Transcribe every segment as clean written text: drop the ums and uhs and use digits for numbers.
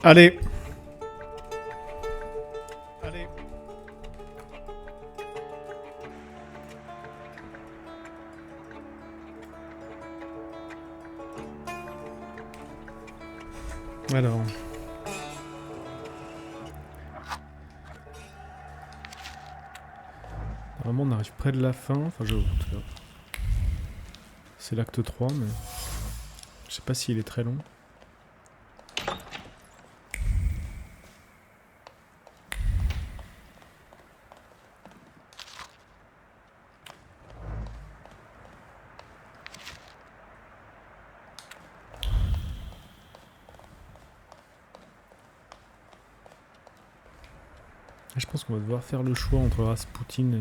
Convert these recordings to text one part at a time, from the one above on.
Allez. Allez. Alors. Normalement, on arrive près de la fin. Enfin, c'est l'acte 3, mais... Je sais pas s'il est très long. Je pense qu'on va devoir faire le choix entre Rasputin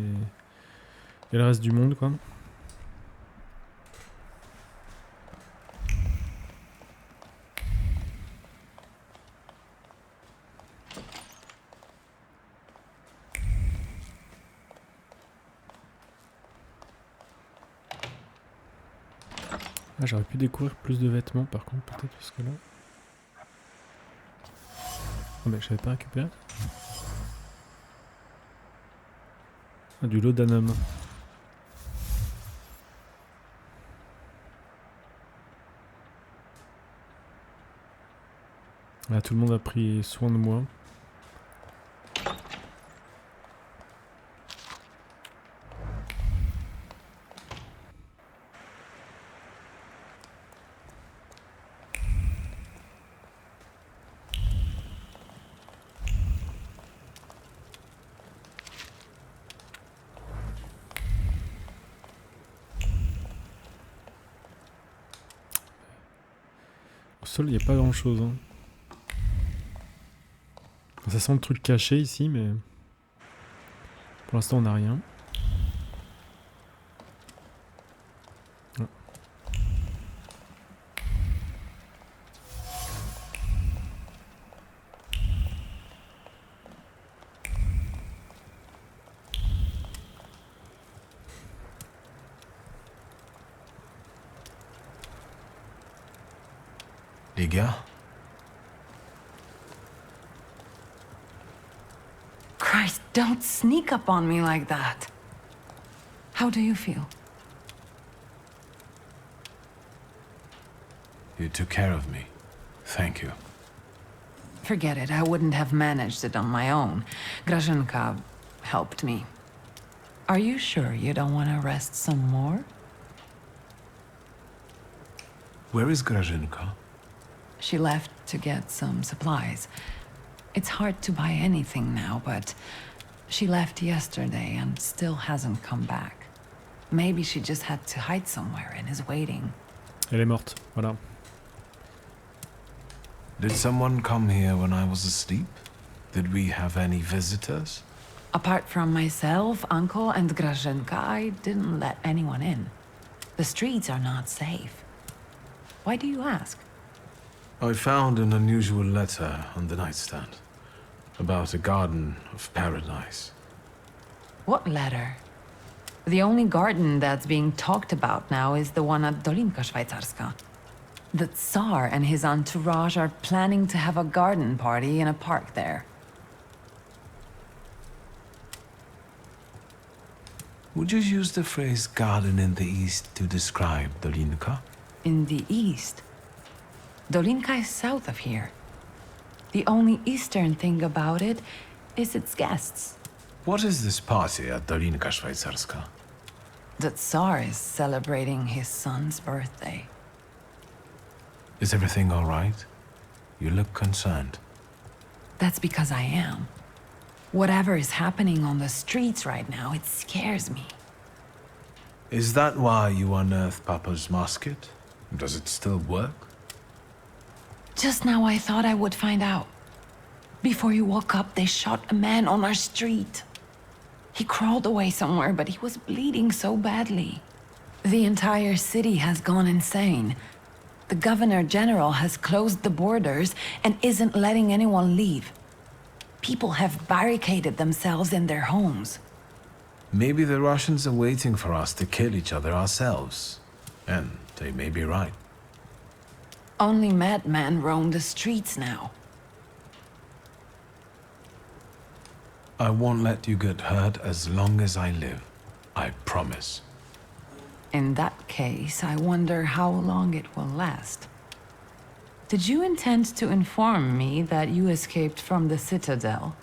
et le reste du monde, quoi. Ah, j'aurais pu découvrir plus de vêtements, par contre, peut-être, parce que là... Ah, mais je savais pas récupérer. Ah, du laudanum. Ah, tout le monde a pris soin de moi. Au sol, il n'y a pas grand-chose. Hein. Ça sent le truc caché ici, mais... Pour l'instant, on n'a rien. Ah. Les gars? Christ, don't sneak up on me like that. How do you feel? You took care of me. Thank you. Forget it, I wouldn't have managed it on my own. Grażynka helped me. Are you sure you don't want to rest some more? Where is Grażynka? She left to get some supplies. It's hard to buy anything now, but she left yesterday and still hasn't come back. Maybe she just had to hide somewhere and is waiting. Elle est morte, voilà. Did someone come here when I was asleep? Did we have any visitors? Apart from myself, Uncle, and Grażynka, I didn't let anyone in. The streets are not safe. Why do you ask? I found an unusual letter on the nightstand about a garden of paradise. What letter? The only garden that's being talked about now is the one at Dolinka Szwajcarska. The Tsar and his entourage are planning to have a garden party in a park there. Would you use the phrase garden in the east to describe Dolinka? In the east? Dolinka is south of here. The only eastern thing about it is its guests. What is this party at Dolinka Szwajcarska? The Tsar is celebrating his son's birthday. Is everything all right? You look concerned. That's because I am. Whatever is happening on the streets right now, it scares me. Is that why you unearthed Papa's musket? Does it still work? Just now I thought I would find out. Before you woke up, they shot a man on our street. He crawled away somewhere, but he was bleeding so badly. The entire city has gone insane. The Governor General has closed the borders and isn't letting anyone leave. People have barricaded themselves in their homes. Maybe the Russians are waiting for us to kill each other ourselves. And they may be right. Only madmen roam the streets now. I won't let you get hurt as long as I live. I promise. In that case, I wonder how long it will last. Did you intend to inform me that you escaped from the Citadel?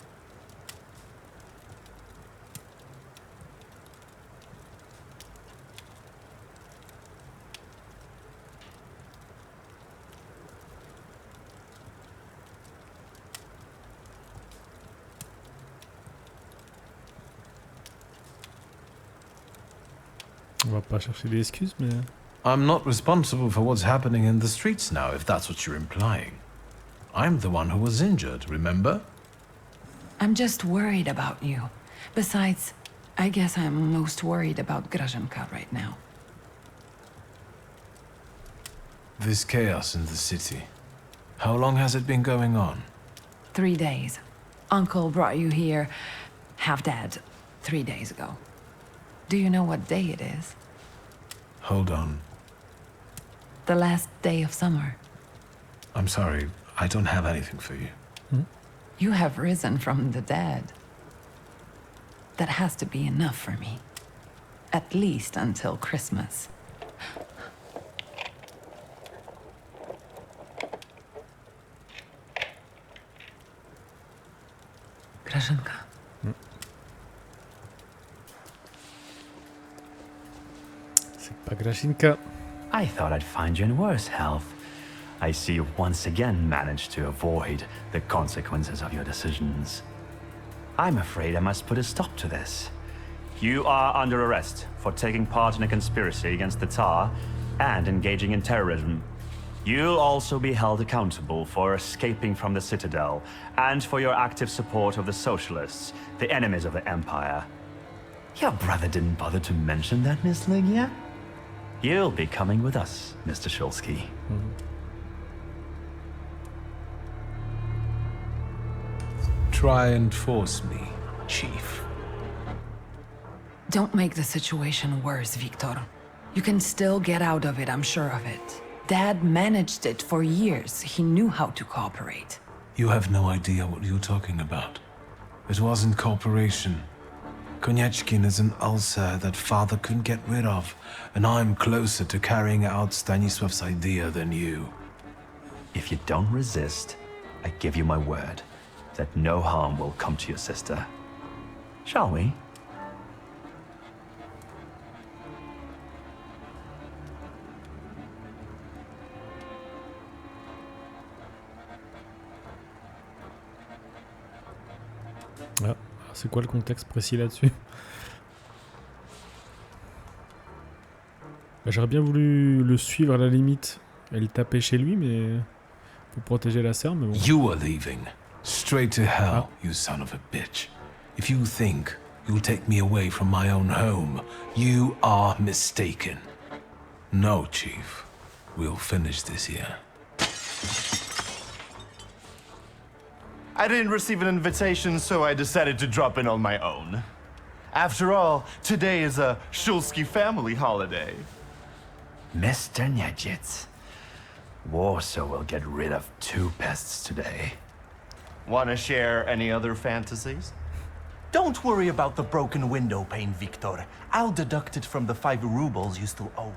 On va pas chercher des excuses, mais... I'm not responsible for what's happening in the streets now, if that's what you're implying. I'm the one who was injured, remember? I'm just worried about you. Besides, I guess I'm most worried about Grażynka right now. This chaos in the city. How long has it been going on? 3 days. Uncle brought you here, half-dead, 3 days ago. Do you know what day it is? Hold on. The last day of summer. I'm sorry, I don't have anything for you. You have risen from the dead. That has to be enough for me. At least until Christmas. Grażynka. C'est pas Grażynka. I thought I'd find you in worse health. I see you once again managed to avoid the consequences of your decisions. I'm afraid I must put a stop to this. You are under arrest for taking part in a conspiracy against the Tar and engaging in terrorism. You'll also be held accountable for escaping from the Citadel and for your active support of the Socialists, the enemies of the Empire. Your brother didn't bother to mention that, Miss Lygia? You'll be coming with us, Mr. Shulsky. Try and force me, Chief. Don't make the situation worse, Victor. You can still get out of it, I'm sure of it. Dad managed it for years. He knew how to cooperate. You have no idea what you're talking about. It wasn't cooperation. Konieczkin is an ulcer that father couldn't get rid of, and I'm closer to carrying out Stanisław's idea than you. If you don't resist, I give you my word that no harm will come to your sister. Shall we? Ah, c'est quoi le contexte précis là-dessus? Bah, j'aurais bien voulu le suivre à la limite et le taper chez lui, mais pour protéger la serre, mais bon. You are leaving. Straight to hell, Ah. you son of a bitch. If you think you'll take me away from my own home, you are mistaken. No, Chief. We'll finish this here. I didn't receive an invitation, so I decided to drop in on my own. After all, today is a Shulsky family holiday. Mr. Niedziec, Warsaw will get rid of 2 pests today. Want to share any other fantasies? Don't worry about the broken window pane, Victor. I'll deduct it from the 5 rubles you still owe me.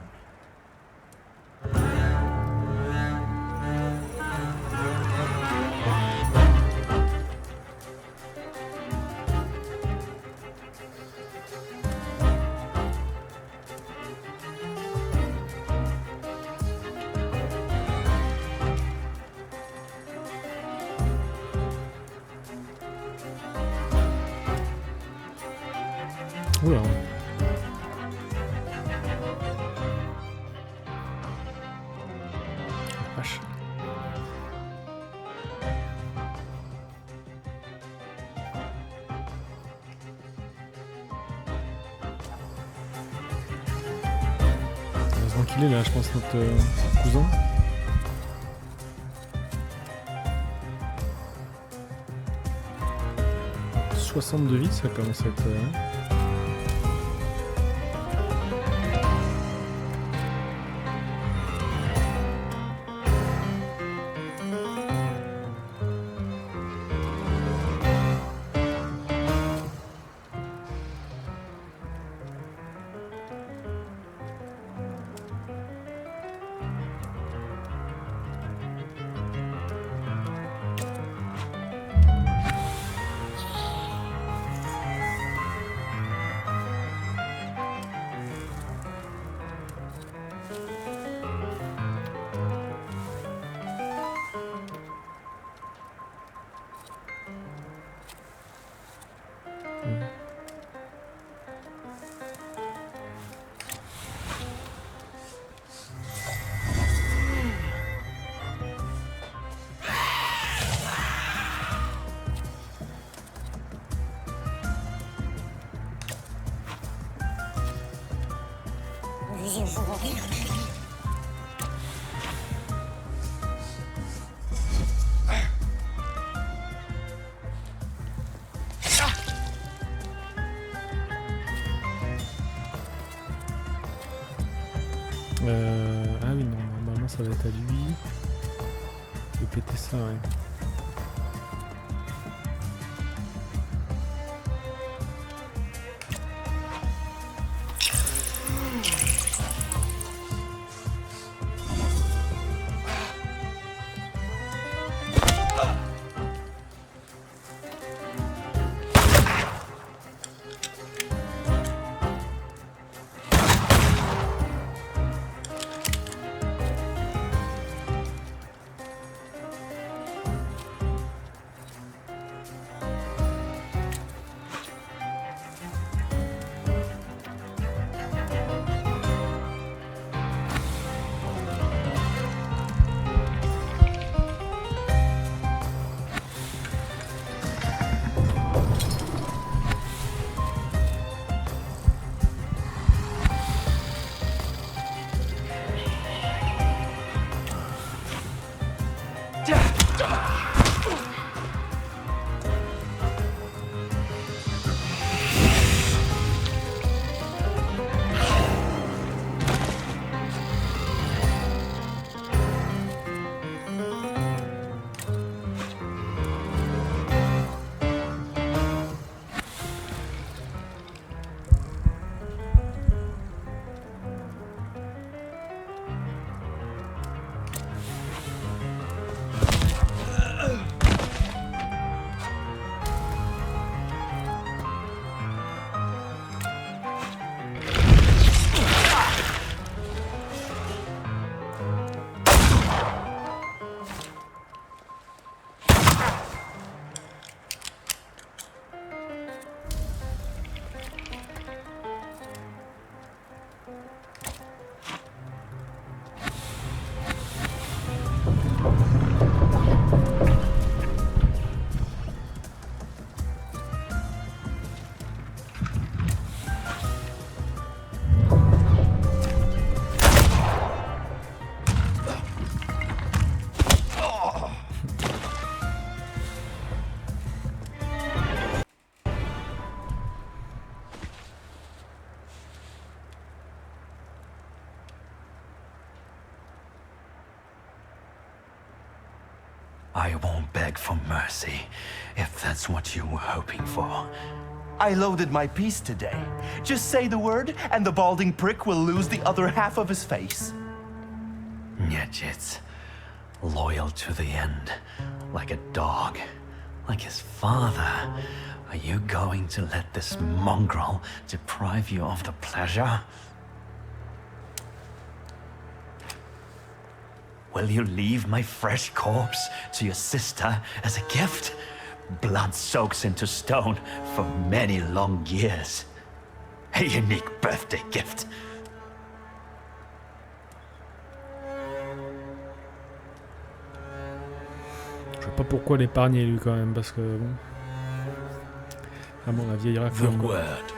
Oula. Vache. Heureusement qu'il est là, je pense, notre cousin. « 60 de vie, ça commence à être... Ah oui, non, normalement ça va être à lui de péter ça, ouais. I won't beg for mercy, if that's what you were hoping for. I loaded my piece today. Just say the word, and the balding prick will lose the other half of his face. Nyetjits, loyal to the end, like a dog, like his father. Are you going to let this mongrel deprive you of the pleasure? Will you leave my fresh corpse to your sister as a gift? Blood soaks into stone for many long years. A unique birthday gift. Je sais pas pourquoi l'épargner lui quand même, parce que bon. Ah bon, la vieille The rafle. word.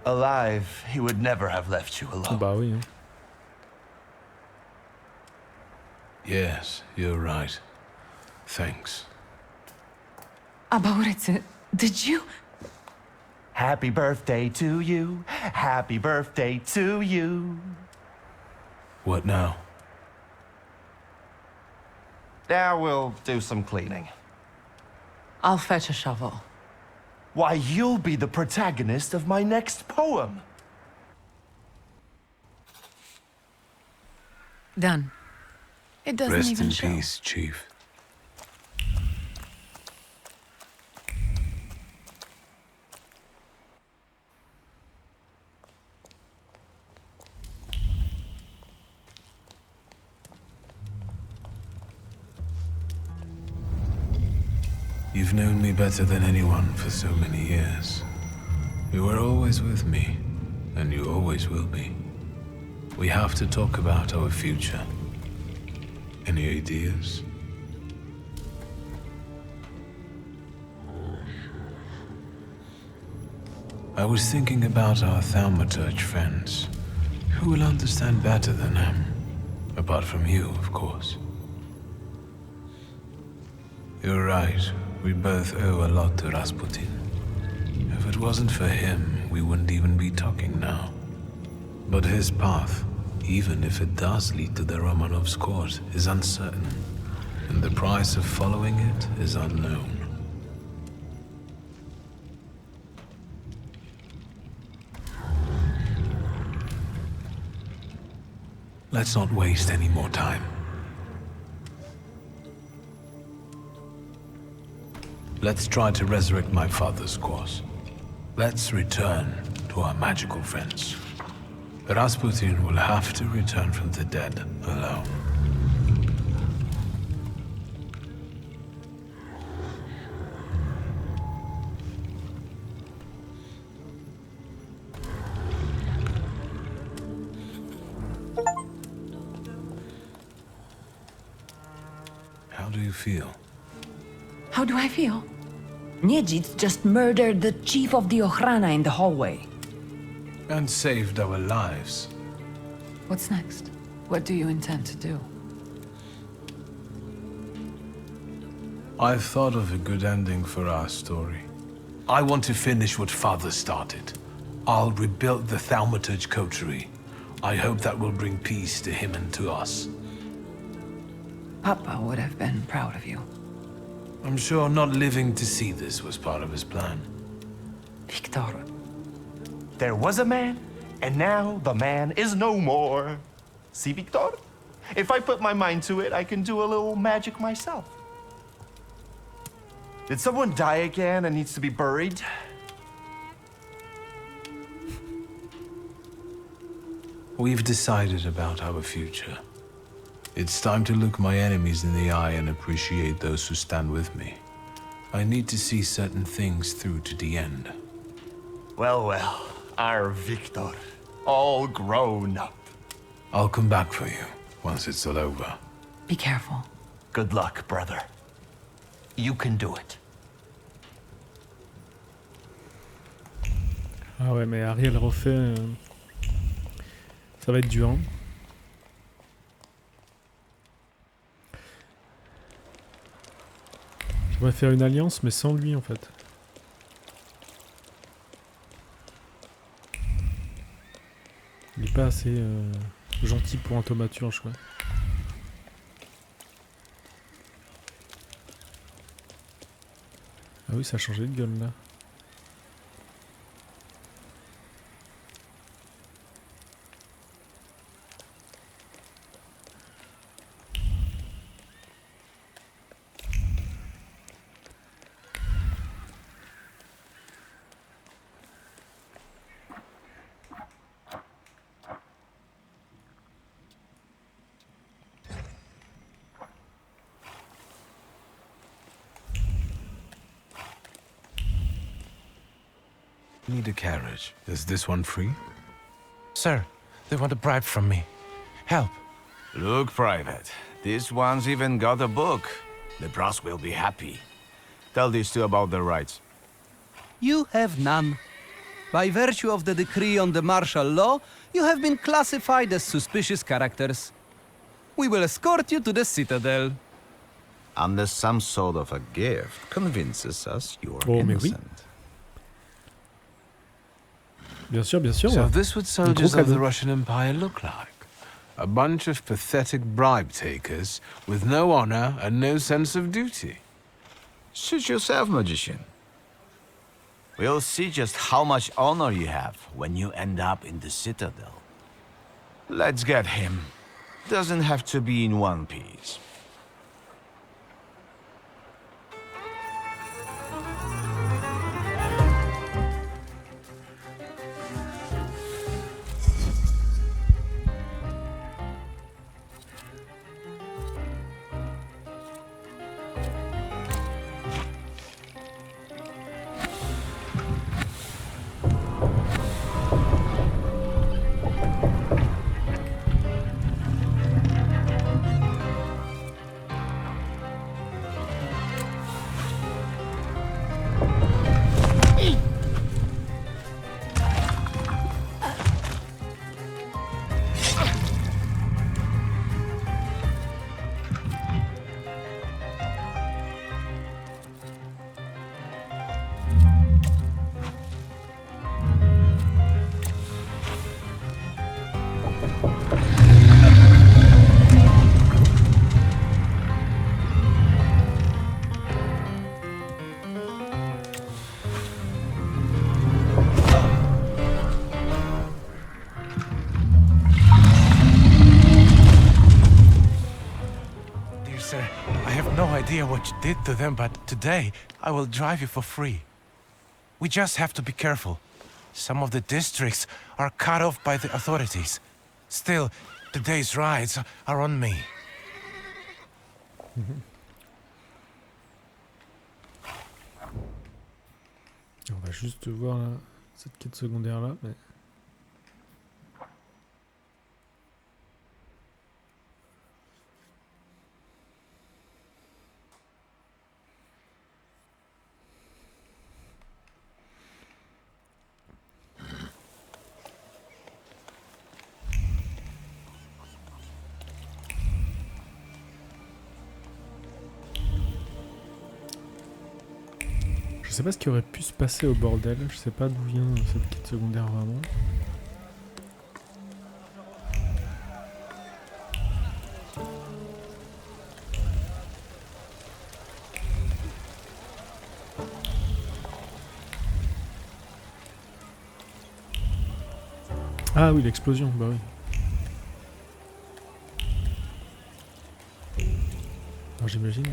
Alive, he would never have left you alone. Bah oui. Hein. Yes, you're right. Thanks. About did you? Happy birthday to you. Happy birthday to you. What now? Now we'll do some cleaning. I'll fetch a shovel. Why, you'll be the protagonist of my next poem. Done. It doesn't Rest even in show. peace, Chief. You've known me better than anyone for so many years. You were always with me, and you always will be. We have to talk about our future. Any ideas? I was thinking about our Thaumaturge friends. Who will understand better than them? Apart from you, of course. You're right. We both owe a lot to Rasputin. If it wasn't for him, we wouldn't even be talking now. But his path, even if it does lead to the Romanovs' court, is uncertain. And the price of following it is unknown. Let's not waste any more time. Let's try to resurrect my father's course. Let's return to our magical friends. Rasputin will have to return from the dead alone. How do you feel? How do I feel? Niedzit just murdered the chief of the Ochrana in the hallway. And saved our lives. What's next? What do you intend to do? I've thought of a good ending for our story. I want to finish what Father started. I'll rebuild the Thaumaturge coterie. I hope that will bring peace to him and to us. Papa would have been proud of you. I'm sure not living to see this was part of his plan. Victor. There was a man, and now the man is no more. See, Victor? If I put my mind to it, I can do a little magic myself. Did someone die again and needs to be buried? We've decided about our future. It's time to look my enemies in the eye and appreciate those who stand with me. I need to see certain things through to the end. Well, well, our Victor, all grown up. I'll come back for you once it's all over. Be careful. Good luck, brother. You can do it. Ah ouais, mais Ariel refait... Ça va être dur, hein. J'aimerais faire une alliance, mais sans lui, en fait. Il est pas assez gentil pour un thaumaturge, quoi. Ah oui, ça a changé de gueule, là. Need a carriage. Is this one free? Sir, they want a bribe from me. Help. Look, Private. This one's even got a book. The brass will be happy. Tell these two about their rights. You have none. By virtue of the decree on the martial law, you have been classified as suspicious characters. We will escort you to the Citadel. Unless some sort of a gift convinces us you're Oh, mais oui. innocent. Bien sûr, bien sûr. So Ouais. this what soldiers of the Russian Empire look like. A bunch of pathetic bribe takers with no honor and no sense of duty. Suit yourself, magician. We'll see just how much honor you have when you end up in the Citadel. Let's get him. Doesn't have to be in one piece. idea what you did to them, but today I will drive you for free. We just have to be careful. Some of the districts are cut off by the authorities. Still, today's rides are on me. On va juste voir là, cette quête secondaire là. Mais... Je sais pas ce qui aurait pu se passer au bordel, je sais pas d'où vient cette quête secondaire vraiment. Ah oui, l'explosion, bah oui. Alors j'imagine.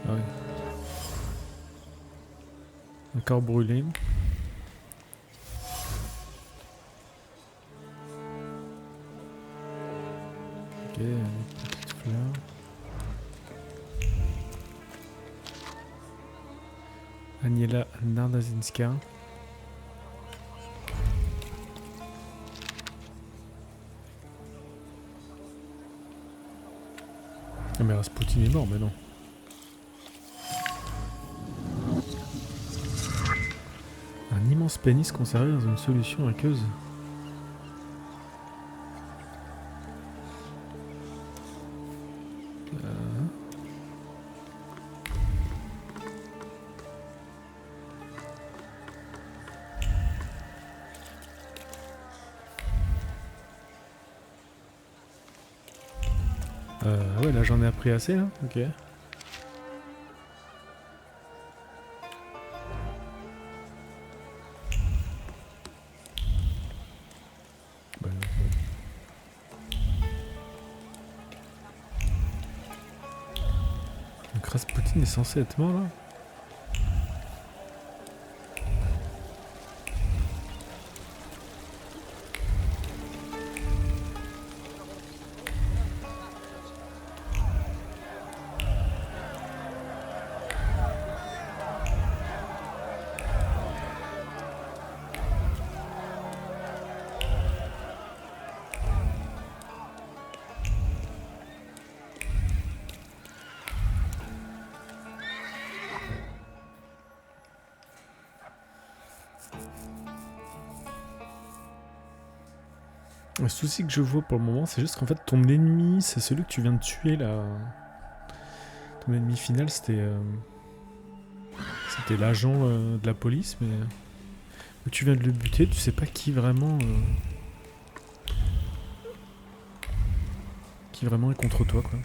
Ah oui. Un corps brûlé. Ok, une petite fleur. Aniela Nardazinska. Ah mais Rasputin est mort, mais non. Un immense pénis conservé dans une solution aqueuse. Ah ouais, là j'en ai appris assez là, ok. Bah, donc Rasputin est censé être mort là. Le souci que je vois pour le moment, c'est juste qu'en fait ton ennemi, c'est celui que tu viens de tuer là. Ton ennemi final, c'était l'agent de la police, mais tu viens de le buter, tu sais pas qui vraiment est contre toi quoi.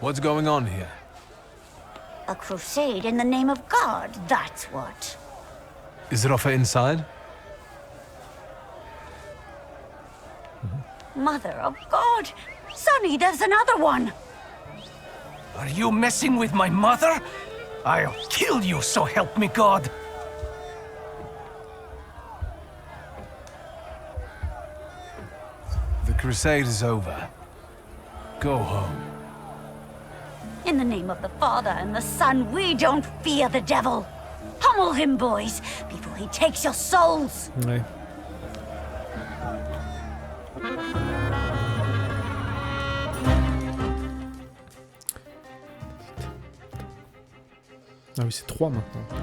What's going on here? A crusade in the name of God, that's what. Is Rafa inside? Mother of God! Sonny, there's another one! Are you messing with my mother? I'll kill you, so help me God! The crusade is over. Go home. In the name of the Father and the Son, we don't fear the devil! Pummel him, boys, before he takes your souls! Ouais. Ah oui, c'est 3 maintenant. Oh,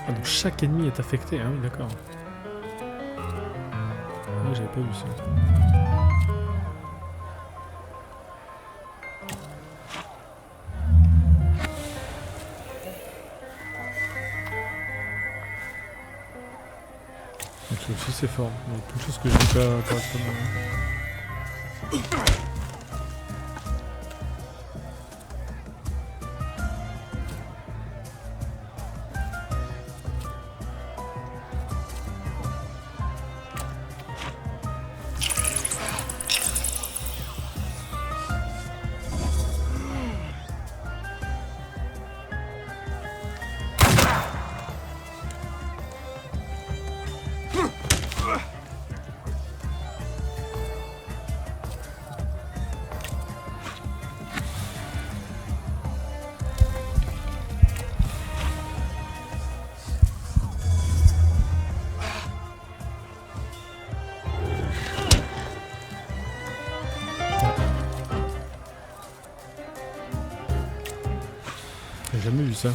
Ah, donc chaque ennemi est affecté, hein, oui, d'accord. Ah, j'avais pas vu ça. Donc ça aussi c'est fort. Il y a plein de choses que je dis pas correctement. J'ai jamais vu ça.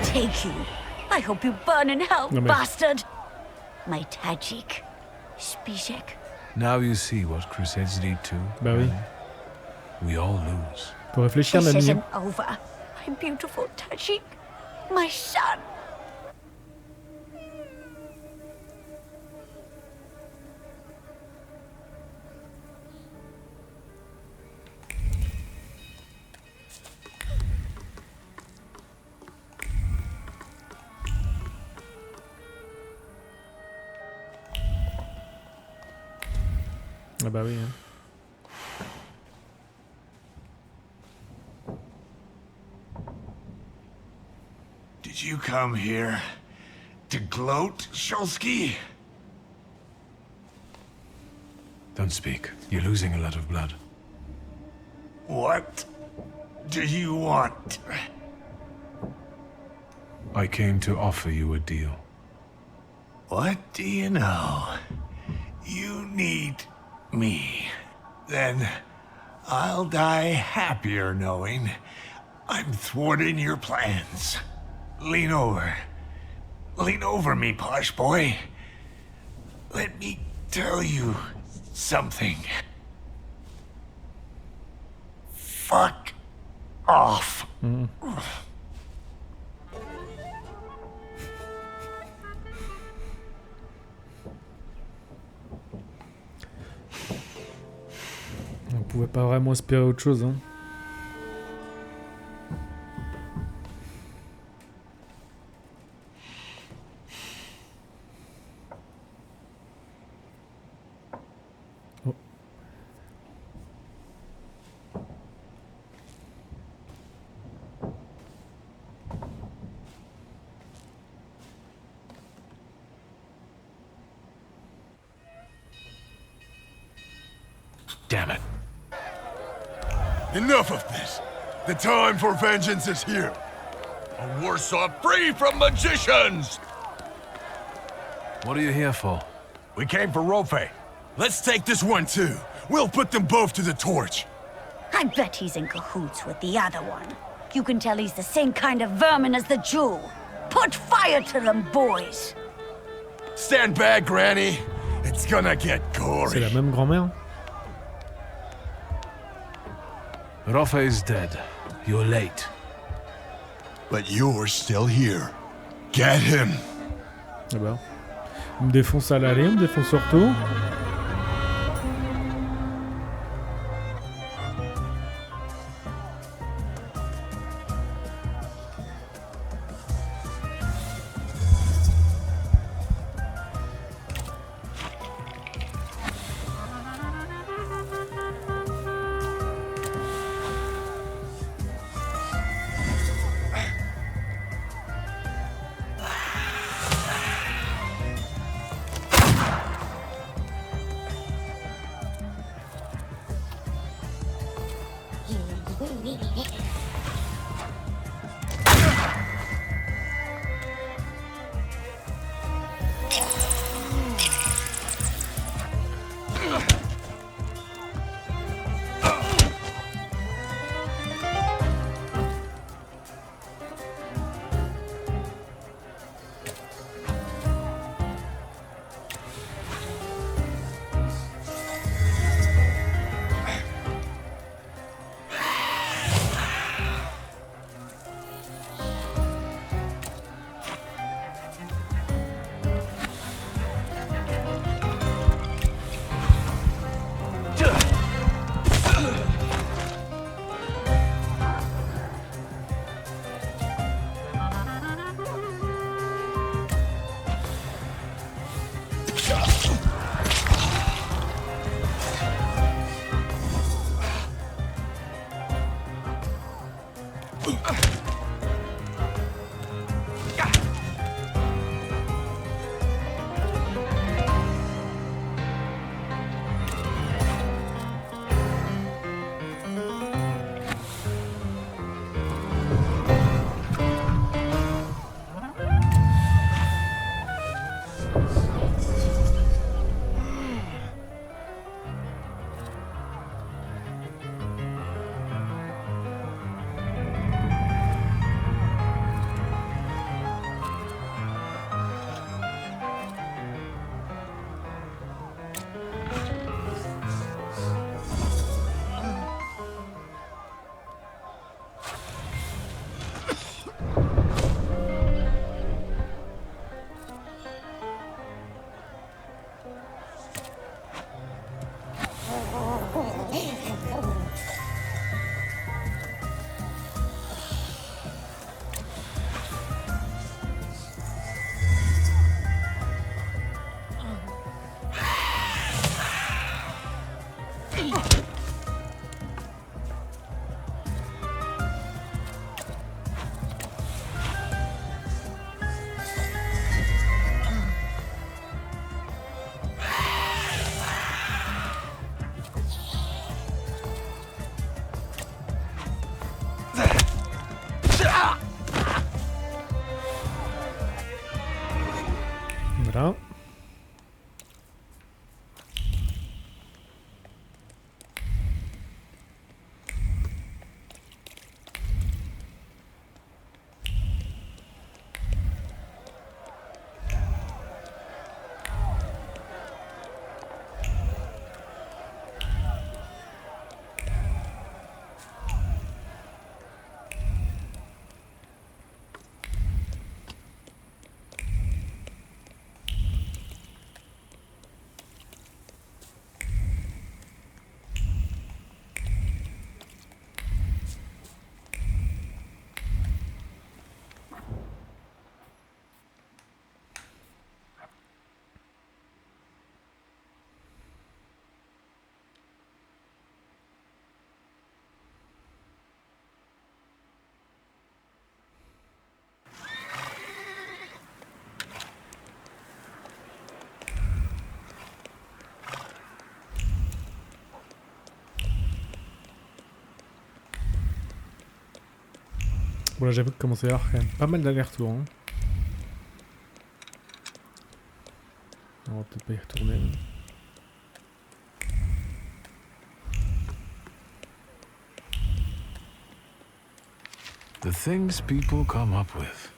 Take you. I hope you burn in hell, No, bastard! My Tajik. Spishek. Now you see what crusades lead to. Bah oui. We all lose. Faut réfléchir, This l'ami. isn't over. My beautiful Tajik. My son. Ah bah oui. Hein. Did you come here to gloat, Shulsky? Don't speak. You're losing a lot of blood. What do you want? I came to offer you a deal. What do you know? You need me. Then I'll die happier knowing I'm thwarting your plans. Lean over. Lean over me, posh boy. Let me tell you something. Fuck off. On pouvait pas vraiment espérer autre chose. Hein. Oh. Damn it. Enough of this. The time for vengeance is here. A Warsaw free from magicians! What are you here for? We came for Rofe. Let's take this one too. We'll put them both to the torch. I bet he's in cahoots with the other one. You can tell he's the same kind of vermin as the Jew. Put fire to them, boys! Stand back, Granny. It's gonna get C'est gory. la même grand-mère. Rafa is dead. You're late. But you're still here. Get him. Ah bah. On me défonce à l'aller, on me défonce au retour. Voilà. Bon là j'avoue que commence à y avoir quand même pas mal d'allers-retours. Hein. On va peut-être pas y retourner. The things people come up with.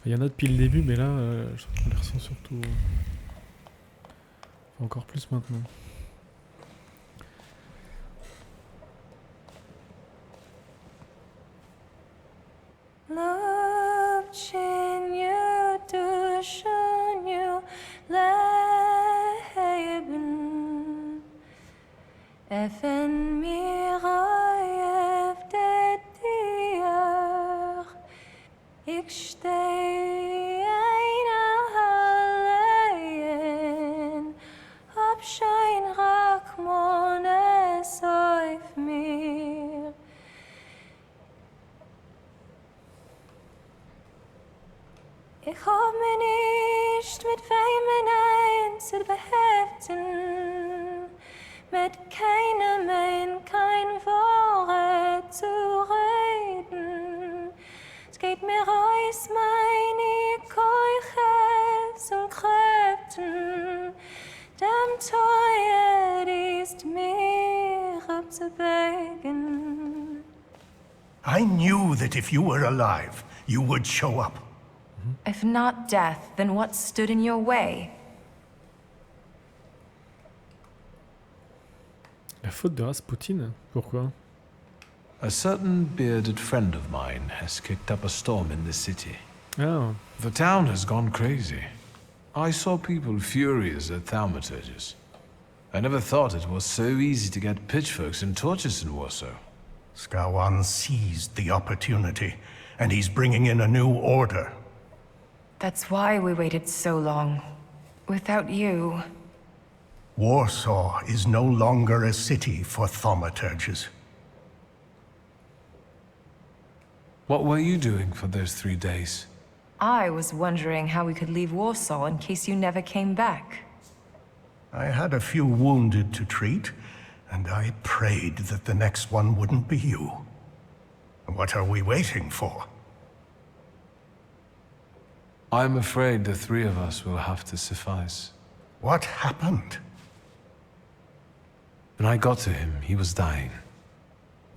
Il y en a depuis le début, mais là, on les ressent surtout. Encore plus maintenant. Ich hab mir nicht mit wem eins zu beheften, mit keinem kein Wort zu reden. Es geht mir aus meine Keuches und Kräften, dem Teuer ist mir abzubegen. I knew that if you were alive, you would show up. If not death, then what stood in your way? La faute de Rasputin? Pourquoi? A certain bearded friend of mine has kicked up a storm in the city. Oh. The town has gone crazy. I saw people furious at Thaumaturges. I never thought it was so easy to get pitchforks and torches in Warsaw. Skawan seized the opportunity, and he's bringing in a new order. That's why we waited so long. Without you... Warsaw is no longer a city for thaumaturges. What were you doing for those 3 days? I was wondering how we could leave Warsaw in case you never came back. I had a few wounded to treat, and I prayed that the next one wouldn't be you. What are we waiting for? I'm afraid the 3 of us will have to suffice. What happened? When I got to him, he was dying.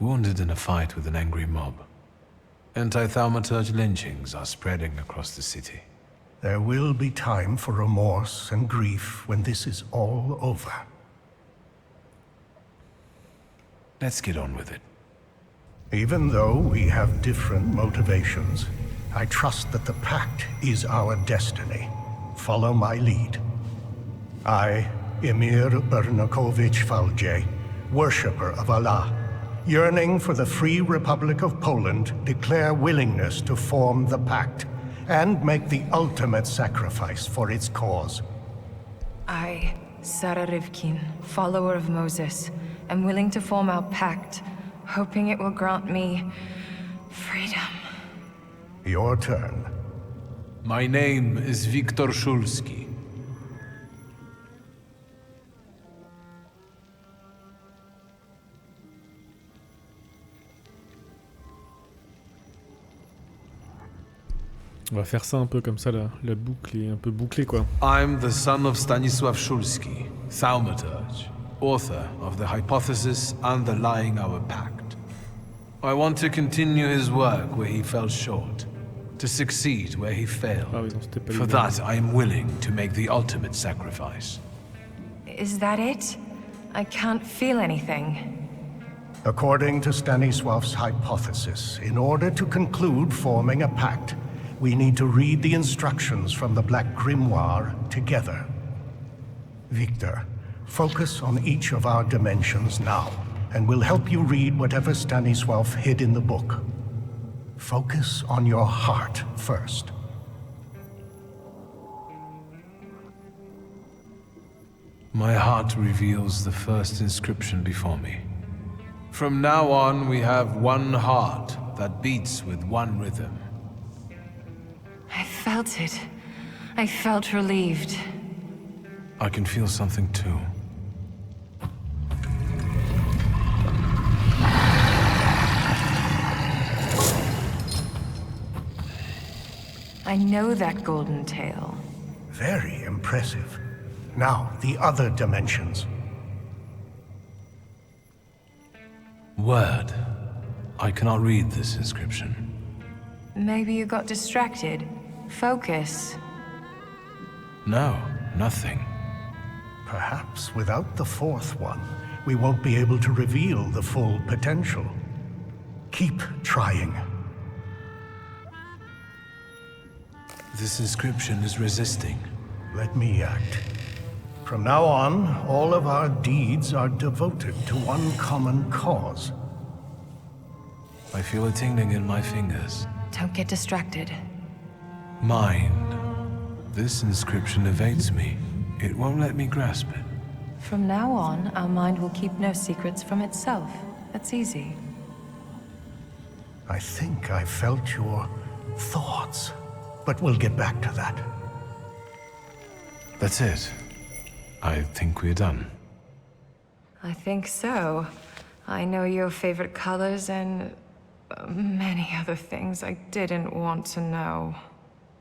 Wounded in a fight with an angry mob. Anti-Thaumaturge lynchings are spreading across the city. There will be time for remorse and grief when this is all over. Let's get on with it. Even though we have different motivations, I trust that the Pact is our destiny. Follow my lead. I, Emir Bernakovich Falje, worshipper of Allah, yearning for the Free Republic of Poland, declare willingness to form the Pact and make the ultimate sacrifice for its cause. I, Sarah Rivkin, follower of Moses, am willing to form our pact, hoping it will grant me freedom. Your turn. My name is Wiktor Szulski. On va faire ça un peu comme ça, la boucle est un peu bouclée, quoi. I'm the son of Stanisław Szulski, Thaumaturge, author of the hypothesis underlying our pact. I want to continue his work where he fell short, to succeed where he failed. Ah oui, non, c'était pas For évident. that, I am willing to make the ultimate sacrifice. Is that it? I can't feel anything. According to Stanisław's hypothesis, in order to conclude forming a pact, we need to read the instructions from the Black Grimoire together. Victor, focus on each of our dimensions now, and we'll help you read whatever Stanisław hid in the book. Focus on your heart first. My heart reveals the first inscription before me. From now on, we have one heart that beats with one rhythm. I felt it. I felt relieved. I can feel something too. I know that golden tail. Very impressive. Now, the other dimensions. Word. I cannot read this inscription. Maybe you got distracted. Focus. No, nothing. Perhaps without the fourth one, we won't be able to reveal the full potential. Keep trying. This inscription is resisting. Let me act. From now on, all of our deeds are devoted to one common cause. I feel a tingling in my fingers. Don't get distracted. Mind. This inscription evades me. It won't let me grasp it. From now on, our mind will keep no secrets from itself. That's easy. I think I felt your thoughts, but we'll get back to that. That's it. I think we're done. I think so. I know your favorite colors and many other things I didn't want to know.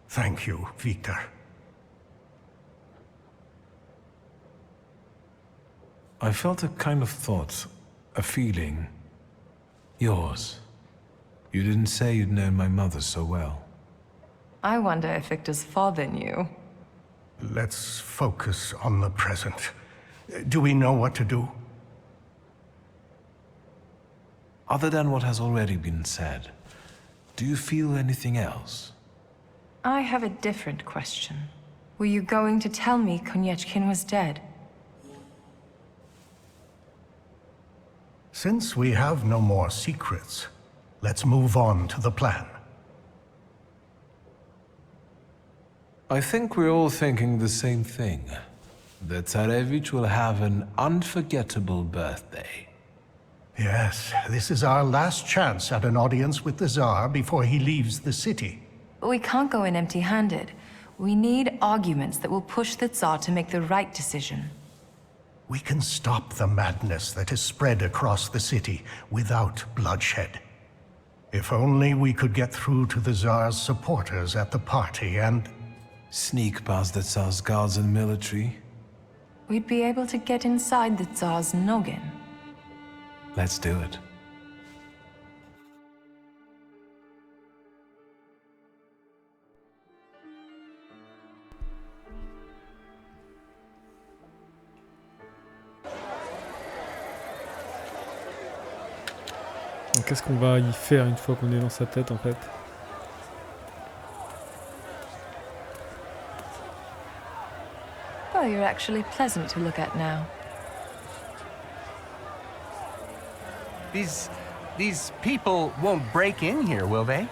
Thank you, Victor. I felt a kind of thought, a feeling. Yours. You didn't say you'd known my mother so well. I wonder if Victor's father knew. Let's focus on the present. Do we know what to do? Other than what has already been said, do you feel anything else? I have a different question. Were you going to tell me Konieczkin was dead? Since we have no more secrets, let's move on to the plan. I think we're all thinking the same thing. That Tsarevich will have an unforgettable birthday. Yes, this is our last chance at an audience with the Tsar before he leaves the city. We can't go in empty-handed. We need arguments that will push the Tsar to make the right decision. We can stop the madness that has spread across the city without bloodshed. If only we could get through to the Tsar's supporters at the party and... Sneak past the Tsar's guards and military. We'd be able to get inside the Tsar's noggin. Let's do it. Qu'est-ce qu'on va y faire une fois qu'on est dans sa tête en fait? Oh, you're actually pleasant to look at now. These people won't break in here, will they?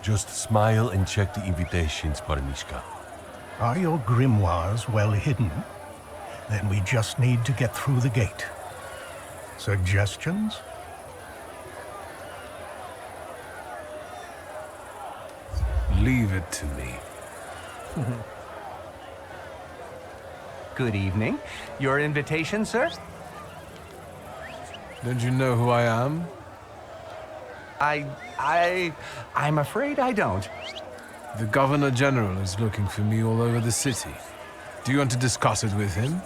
Just smile and check the invitations, Parmishka. Are your grimoires well hidden? Then we just need to get through the gate. Suggestions? Leave it to me. Good evening. Your invitation, sir? Don't you know who I am? I'm afraid I don't. The Governor General is looking for me all over the city. Do you want to discuss it with him?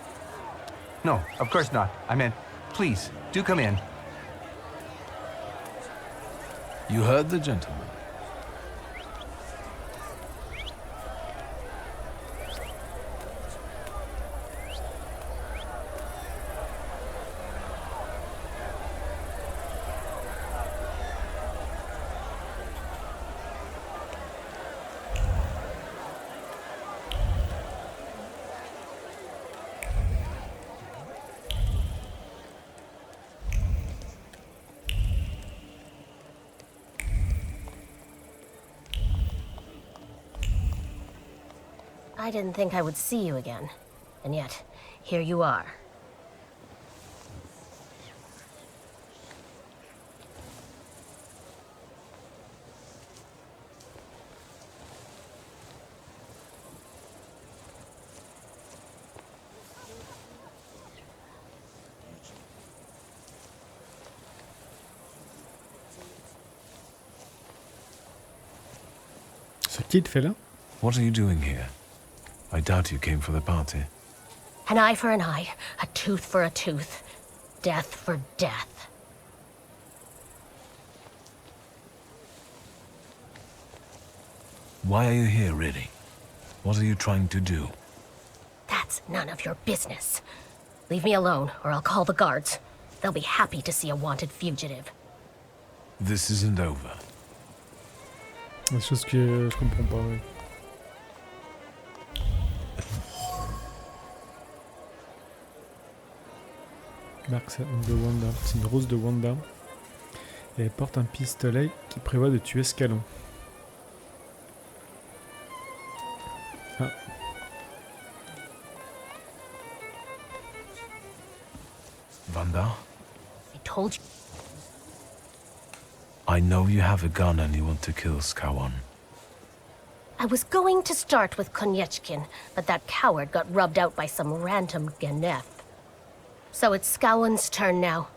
No, of course not. I meant, please, do come in. You heard the gentleman. I didn't think I would see you again. And yet, here you are. Ce kid fait là? What are you doing here? I doubt you came for the party. An eye for an eye, a tooth for a tooth, death for death. Why are you here, really? What are you trying to do? That's none of your business. Leave me alone, or I'll call the guards. They'll be happy to see a wanted fugitive. This isn't over. Des choses que je comprends pas, oui. Mark de Wanda. C'est une rose de Wanda. Et elle porte un pistolet qui prévoit de tuer Scalon. Ah. Wanda? I told you. I know you have a gun and you want to kill Skawan. I was going to start with Konyechkin, but that coward got rubbed out by some random Geneth. So it's Skawan's turn now.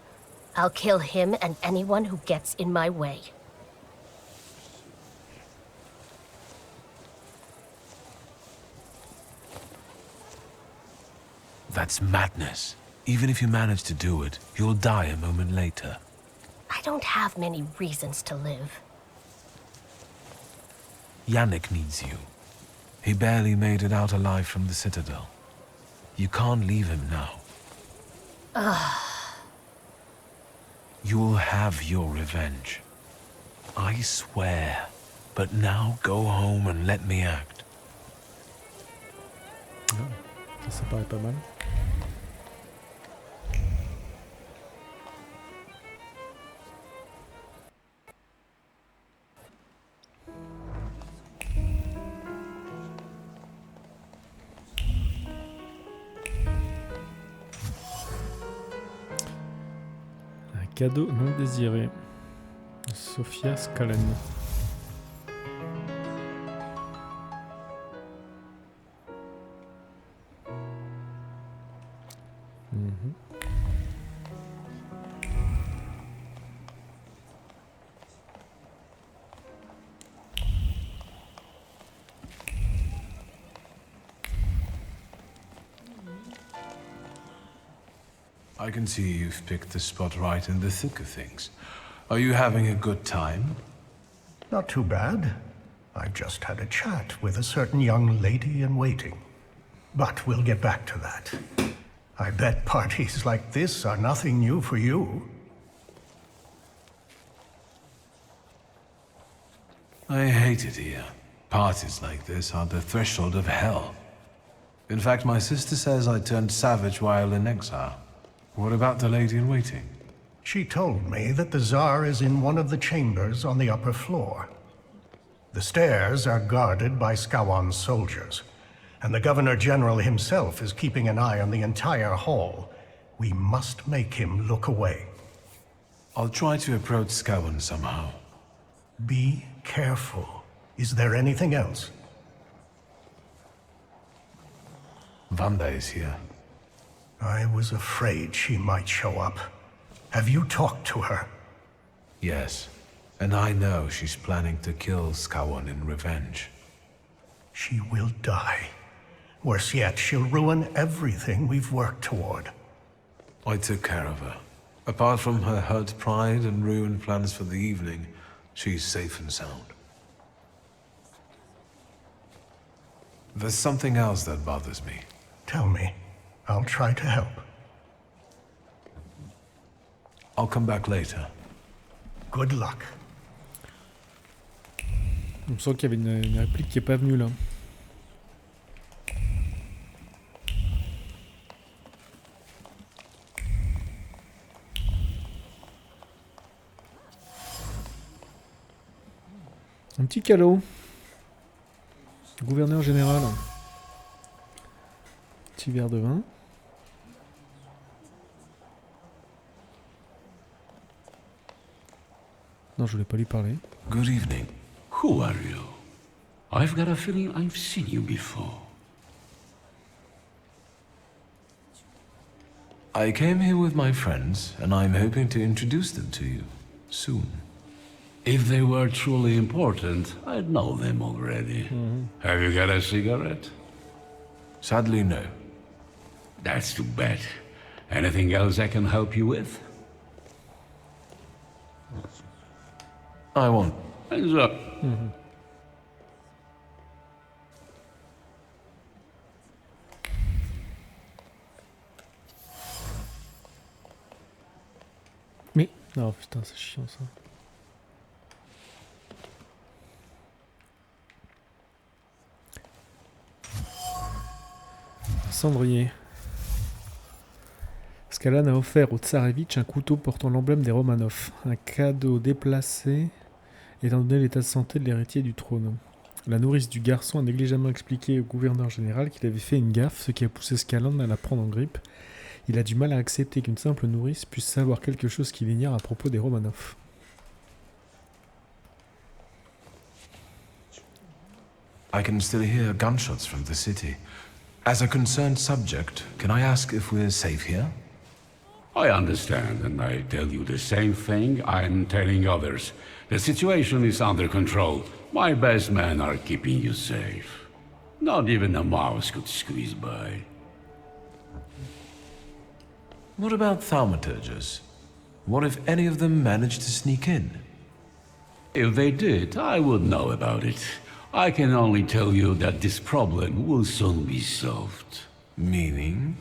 I'll kill him and anyone who gets in my way. That's madness. Even if you manage to do it, you'll die a moment later. I don't have many reasons to live. Yannick needs you. He barely made it out alive from the Citadel. You can't leave him now. You'll have your revenge. I swear. But now go home and let me act. Ah, ça paraît pas mal. Cadeau non désiré. Sofia Skalen. I can see you've picked the spot right in the thick of things. Are you having a good time? Not too bad. I've just had a chat with a certain young lady in waiting. But we'll get back to that. I bet parties like this are nothing new for you. I hate it here. Parties like this are the threshold of hell. In fact, my sister says I turned savage while in exile. What about the lady in waiting? She told me that the Tsar is in one of the chambers on the upper floor. The stairs are guarded by Skawan's soldiers, and the Governor General himself is keeping an eye on the entire hall. We must make him look away. I'll try to approach Skawan somehow. Be careful. Is there anything else? Vanda is here. I was afraid she might show up. Have you talked to her? Yes, and I know she's planning to kill Skawan in revenge. She will die. Worse yet, she'll ruin everything we've worked toward. I took care of her. Apart from her hurt pride and ruined plans for the evening, she's safe and sound. There's something else that bothers me. Tell me. I'll try to help. I'll come back later. Good luck. On sent qu'il y avait une réplique qui est pas venue là. Un petit calot. Gouverneur général. Petit verre de vin. Non, je voulais pas lui parler. Good evening. Who are you? I've got a feeling I've seen you before. I came here with my friends, and I'm hoping to introduce them to you soon. If they were truly important, I'd know them already. Have you got a cigarette? Sadly, no. That's too bad. Anything else I can help you with? I won't. Hands up. Mais... Oh putain, c'est chiant ça. Cendrier. Skalan a offert au Tsarevitch un couteau portant l'emblème des Romanov. Un cadeau déplacé, étant donné l'état de santé de l'héritier du trône. La nourrice du garçon a négligemment expliqué au gouverneur général qu'il avait fait une gaffe, ce qui a poussé Skalan à la prendre en grippe. Il a du mal à accepter qu'une simple nourrice puisse savoir quelque chose qu'il ignore à propos des Romanov. I can still hear gunshots from the city. As a concerned subject, can I ask if we're safe here? I understand, and I tell you the same thing I'm telling others. The situation is under control. My best men are keeping you safe. Not even a mouse could squeeze by. What about Thaumaturges? What if any of them managed to sneak in? If they did, I would know about it. I can only tell you that this problem will soon be solved. Meaning?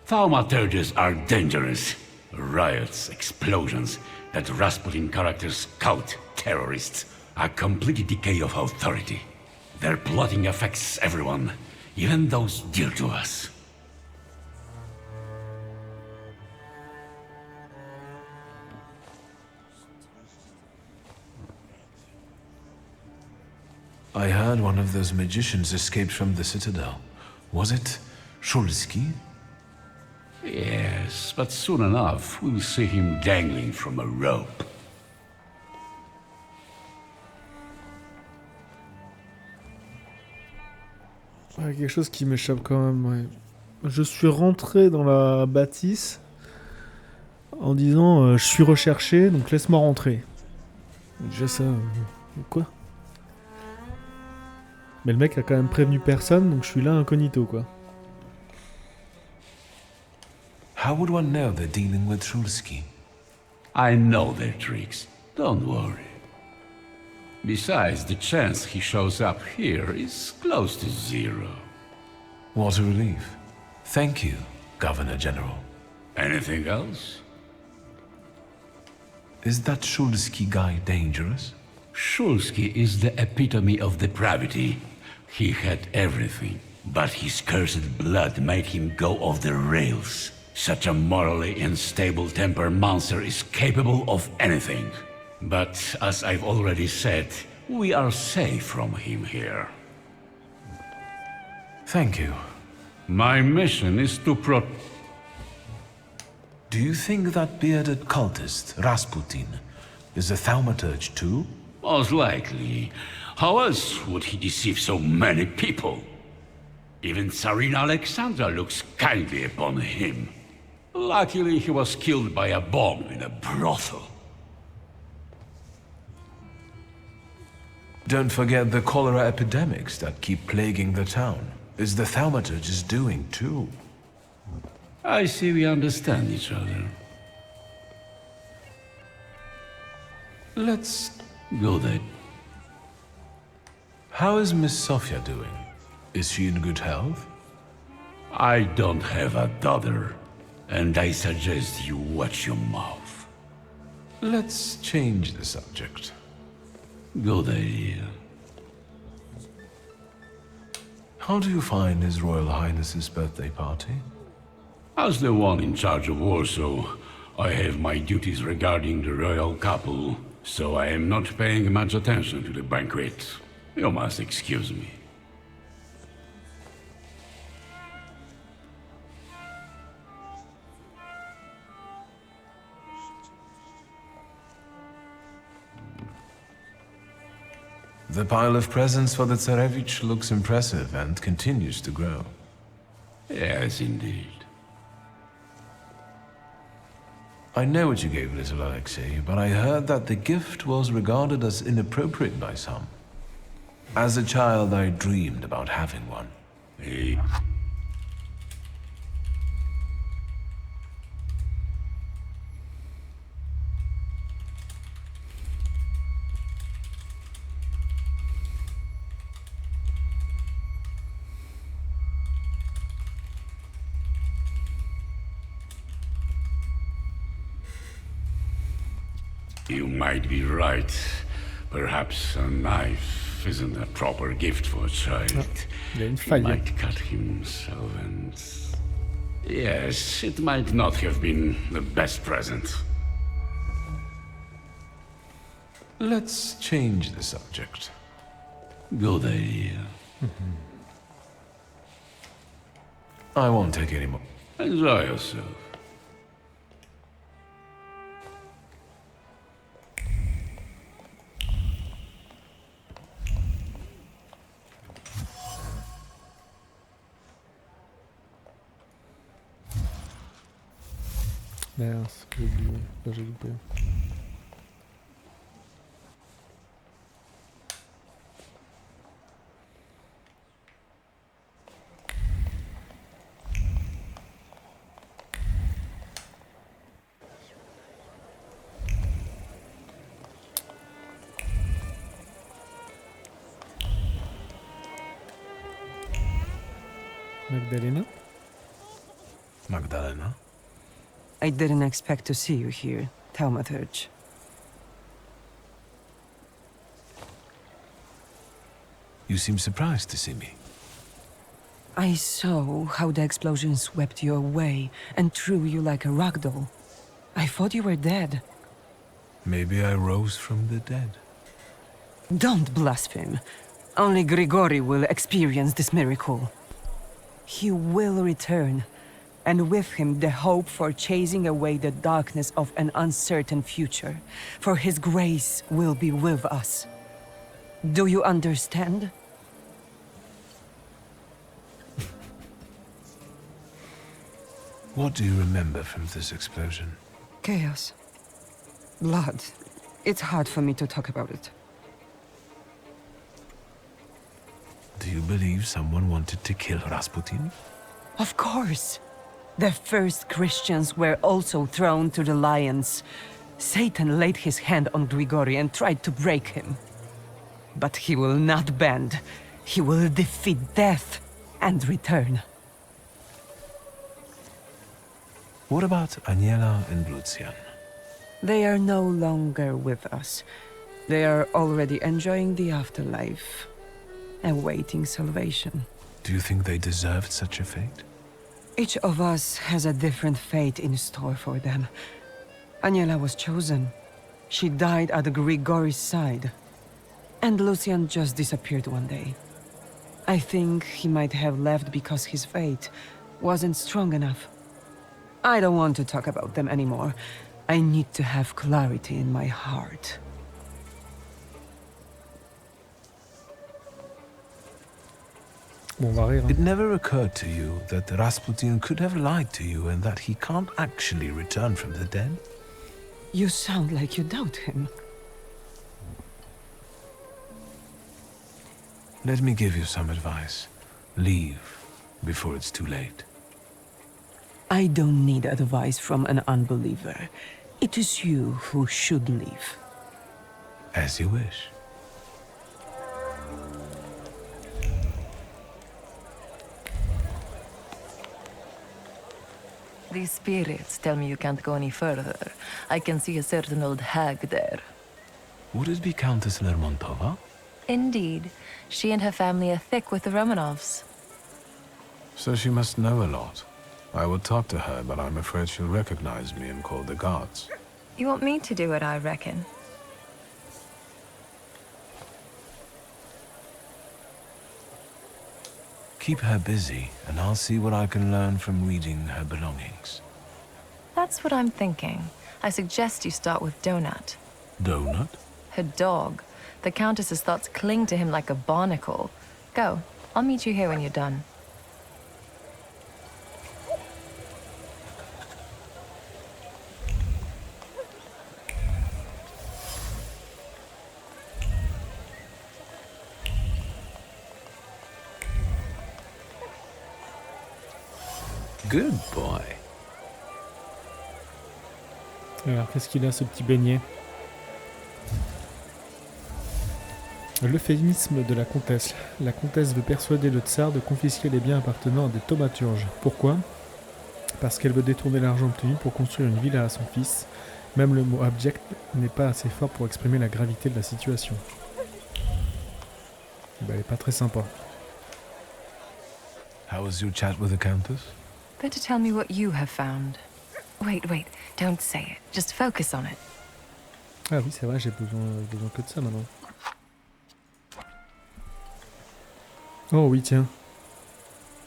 Thaumaturges are dangerous. Riots, explosions, that Rasputin characters cult terrorists. A complete decay of authority. Their plotting affects everyone, even those dear to us. I heard one of those magicians escaped from the Citadel. Was it Shulsky? Yes, but soon enough, we'll see him dangling from a rope. Ouais, quelque chose qui m'échappe quand même, ouais. Je suis rentré dans la bâtisse en disant je suis recherché, donc laisse-moi rentrer. Déjà ça... quoi? Mais le mec a quand même prévenu personne, donc je suis là incognito, quoi. How would one know they're dealing with Shulsky? I know their tricks. Don't worry. Besides, the chance he shows up here is close to zero. What a relief. Thank you, Governor General. Anything else? Is that Shulsky guy dangerous? Shulsky is the epitome of depravity. He had everything, but his cursed blood made him go off the rails. Such a morally unstable temper monster is capable of anything. But as I've already said, we are safe from him here. Thank you. My mission is to Do you think that bearded cultist, Rasputin, is a Thaumaturge too? Most likely. How else would he deceive so many people? Even Tsarina Alexandra looks kindly upon him. Luckily, he was killed by a bomb in a brothel. Don't forget the cholera epidemics that keep plaguing the town. Is the Thaumaturge's doing too? I see we understand each other. Let's go there. How is Miss Sofia doing? Is she in good health? I don't have a daughter, and I suggest you watch your mouth. Let's change the subject. Good idea. How do you find His Royal Highness's birthday party? As the one in charge of Warsaw, I have my duties regarding the royal couple, so I am not paying much attention to the banquet. You must excuse me. The pile of presents for the Tsarevich looks impressive and continues to grow. Yes, indeed. I know what you gave little Alexei, but I heard that the gift was regarded as inappropriate by some. As a child, I dreamed about having one. Hey. You might be right. Perhaps a knife isn't a proper gift for a child. He might cut himself and... Yes, it might not have been the best present. Let's change the subject. Good idea. I won't take any more. Enjoy yourself. Merde, j'ai oublié. Là, j'ai loupé. Magdalena? Magdalena? I didn't expect to see you here, Thaumaturge. You seem surprised to see me. I saw how the explosion swept you away and threw you like a ragdoll. I thought you were dead. Maybe I rose from the dead. Don't blaspheme. Only Grigori will experience this miracle. He will return, and with him the hope for chasing away the darkness of an uncertain future. For his grace will be with us. Do you understand? What do you remember from this explosion? Chaos. Blood. It's hard for me to talk about it. Do you believe someone wanted to kill Rasputin? Of course. The first Christians were also thrown to the lions. Satan laid his hand on Grigori and tried to break him. But he will not bend. He will defeat death and return. What about Aniela and Lucian? They are no longer with us. They are already enjoying the afterlife, awaiting salvation. Do you think they deserved such a fate? Each of us has a different fate in store for them. Aniela was chosen. She died at Grigori's side. And Lucian just disappeared one day. I think he might have left because his fate wasn't strong enough. I don't want to talk about them anymore. I need to have clarity in my heart. It never occurred to you that Rasputin could have lied to you and that he can't actually return from the dead? You sound like you doubt him. Let me give you some advice. Leave before it's too late. I don't need advice from an unbeliever. It is you who should leave. As you wish. These spirits tell me you can't go any further. I can see a certain old hag there. Would it be Countess Lermontova? Indeed. She and her family are thick with the Romanovs. So she must know a lot. I will talk to her, but I'm afraid she'll recognize me and call the guards. You want me to do it, I reckon. Keep her busy, and I'll see what I can learn from reading her belongings. That's what I'm thinking. I suggest you start with Donut. Donut? Her dog. The Countess's thoughts cling to him like a barnacle. Go. I'll meet you here when you're done. Good boy. Alors, qu'est-ce qu'il a, ce petit beignet? L'euphémisme de la comtesse. La comtesse veut persuader le tsar de confisquer les biens appartenant à des thaumaturges. Pourquoi? Parce qu'elle veut détourner l'argent obtenu pour construire une villa à son fils. Même le mot abject n'est pas assez fort pour exprimer la gravité de la situation. Ben, elle est pas très sympa. How was your chat with the Countess? Better tell me what you have found. Wait, don't say it. Just focus on it. Ah oui, c'est vrai, j'ai besoin que de ça maintenant. Oh oui, tiens.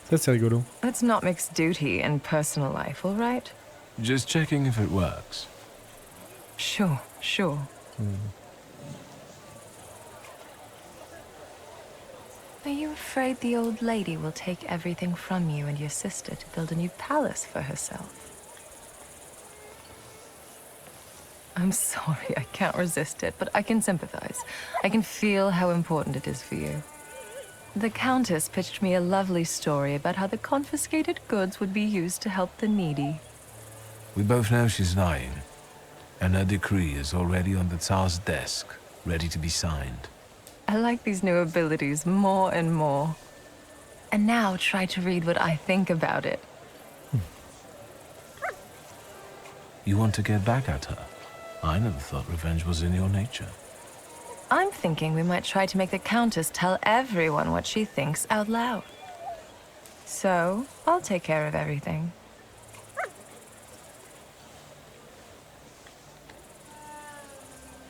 Ça, c'est rigolo. Let's not mix duty and personal life, all right? Just checking if it works. Sure. Are you afraid the old lady will take everything from you and your sister to build a new palace for herself? I'm sorry, I can't resist it, but I can sympathize. I can feel how important it is for you. The Countess pitched me a lovely story about how the confiscated goods would be used to help the needy. We both know she's lying, and her decree is already on the Tsar's desk, ready to be signed. I like these new abilities more and more. And now try to read what I think about it. You want to get back at her? I never thought revenge was in your nature. I'm thinking we might try to make the Countess tell everyone what she thinks out loud. So, I'll take care of everything.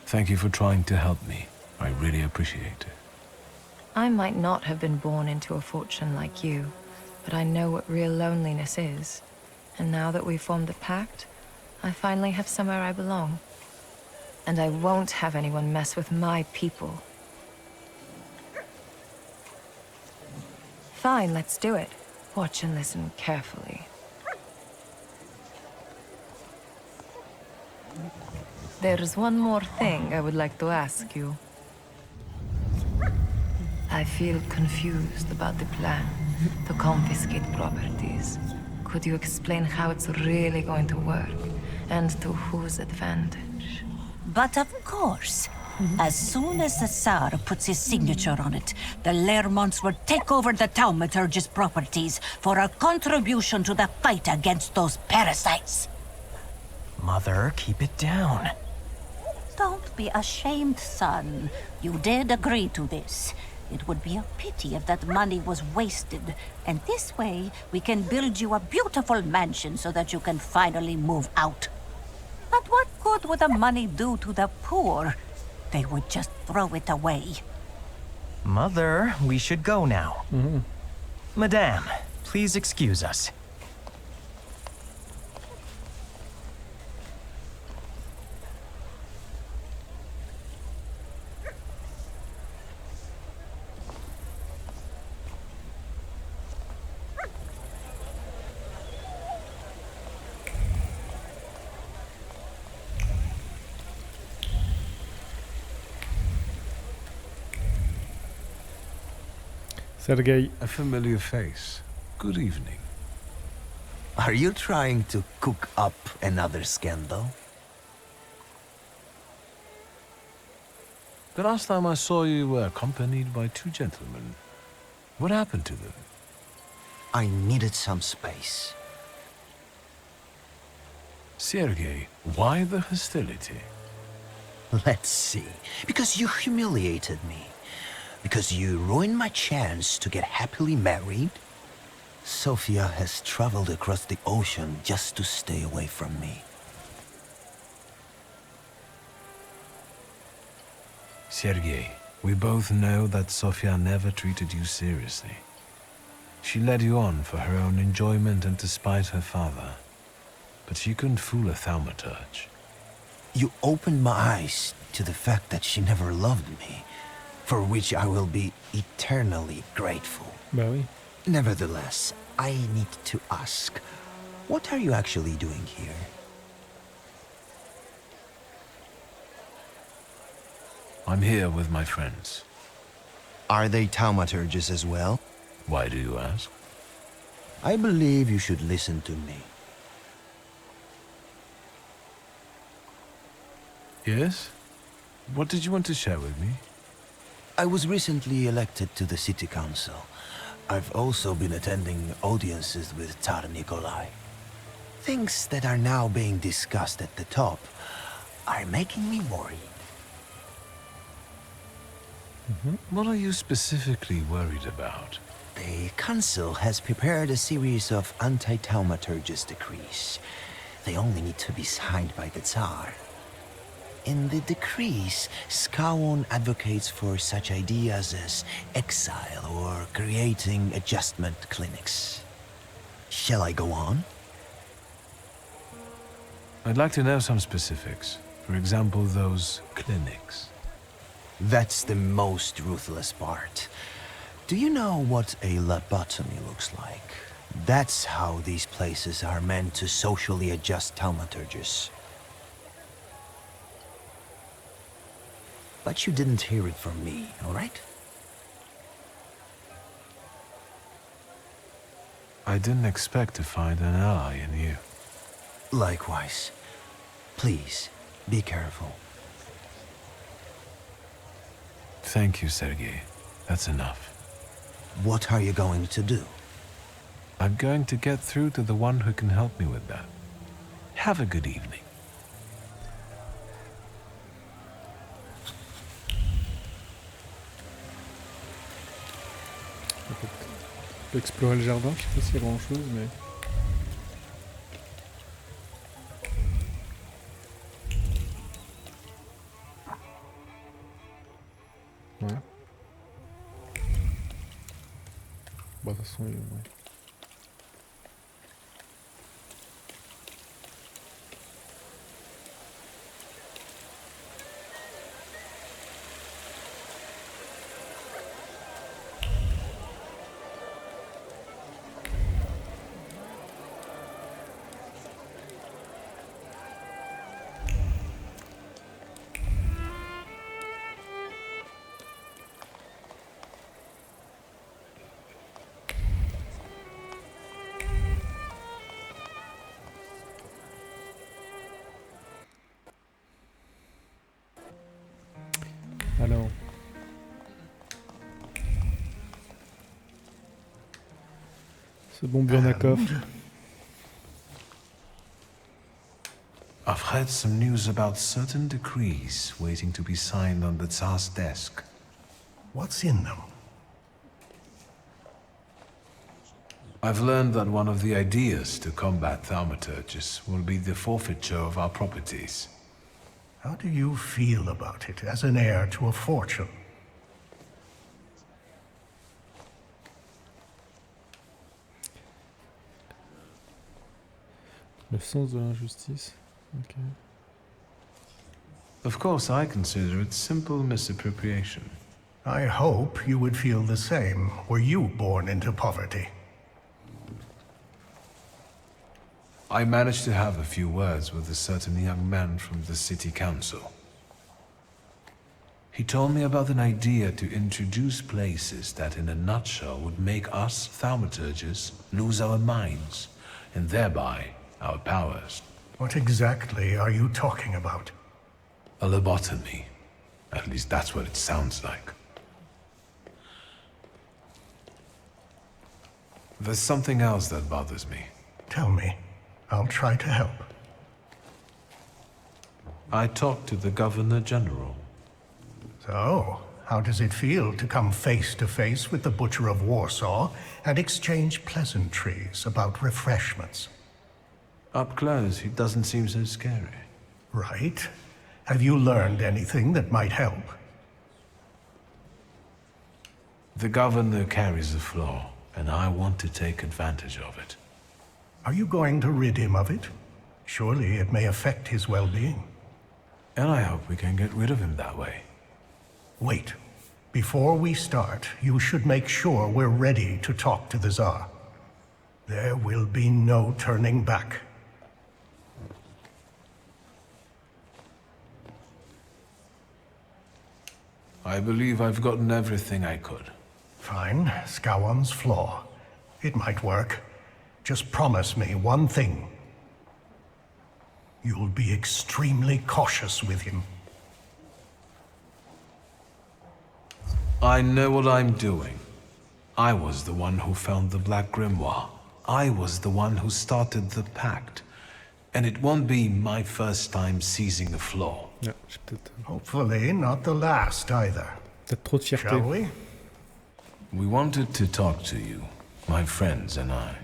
Thank you for trying to help me. I really appreciate it. I might not have been born into a fortune like you, but I know what real loneliness is. And now that we've formed the pact, I finally have somewhere I belong. And I won't have anyone mess with my people. Fine, let's do it. Watch and listen carefully. There's one more thing I would like to ask you. I feel confused about the plan to confiscate properties. Could you explain how it's really going to work, and to whose advantage? But of course. As soon as the Tsar puts his signature on it, the Lermonts will take over the Thaumaturge's properties for a contribution to the fight against those parasites. Mother, keep it down. Don't be ashamed, son. You did agree to this. It would be a pity if that money was wasted. And this way, we can build you a beautiful mansion so that you can finally move out. But what good would the money do to the poor? They would just throw it away. Mother, we should go now. Madame, please excuse us. Sergei. A familiar face. Good evening. Are you trying to cook up another scandal? The last time I saw you were accompanied by two gentlemen. What happened to them? I needed some space. Sergei, why the hostility? Let's see. Because you humiliated me. Because you ruined my chance to get happily married. Sofia has traveled across the ocean just to stay away from me. Sergei, we both know that Sofia never treated you seriously. She led you on for her own enjoyment and to spite her father. But she couldn't fool a Thaumaturge. You opened my eyes to the fact that she never loved me, for which I will be eternally grateful. Bah oui. Nevertheless, I need to ask, what are you actually doing here? I'm here with my friends. Are they Thaumaturges as well? Why do you ask? I believe you should listen to me. Yes? What did you want to share with me? I was recently elected to the city council. I've also been attending audiences with Tsar Nikolai. Things that are now being discussed at the top are making me worried. What are you specifically worried about? The council has prepared a series of anti-Thaumaturges decrees. They only need to be signed by the Tsar. In the decrees, Skawon advocates for such ideas as exile or creating adjustment clinics. Shall I go on? I'd like to know some specifics. For example, those clinics. That's the most ruthless part. Do you know what a lobotomy looks like? That's how these places are meant to socially adjust Thaumaturges. But you didn't hear it from me, all right? I didn't expect to find an ally in you. Likewise. Please, be careful. Thank you, Sergei. That's enough. What are you going to do? I'm going to get through to the one who can help me with that. Have a good evening. On peut explorer le jardin, je sais pas s'il y a grand chose, mais. Ouais. Bah, de toute façon, ouais. Alors. Ce bon Burnakov. I've heard some news about certain decrees waiting to be signed on the Tsar's desk. What's in them? I've learned that one of the ideas to combat Thaumaturges will be the forfeiture of our properties. How do you feel about it as an heir to a fortune? Le sens de l'injustice. Okay. Of course, I consider it simple misappropriation. I hope you would feel the same were you born into poverty. I managed to have a few words with a certain young man from the city council. He told me about an idea to introduce places that in a nutshell would make us Thaumaturges lose our minds, and thereby our powers. What exactly are you talking about? A lobotomy. At least that's what it sounds like. There's something else that bothers me. Tell me. I'll try to help. I talked to the Governor General. So, how does it feel to come face to face with the Butcher of Warsaw and exchange pleasantries about refreshments? Up close, he doesn't seem so scary. Right. Have you learned anything that might help? The Governor carries a flaw, and I want to take advantage of it. Are you going to rid him of it? Surely it may affect his well-being. And I hope we can get rid of him that way. Wait. Before we start, you should make sure we're ready to talk to the Tsar. There will be no turning back. I believe I've gotten everything I could. Fine. Scowan's flaw. It might work. Just promise me one thing. You'll be extremely cautious with him. I know what I'm doing. I was the one who found the Black Grimoire. I was the one who started the pact. And it won't be my first time seizing a flaw. Yeah, j'ai peut-être... Hopefully not the last either. Peut-être trop de fierté. Shall we? We wanted to talk to you, my friends and I.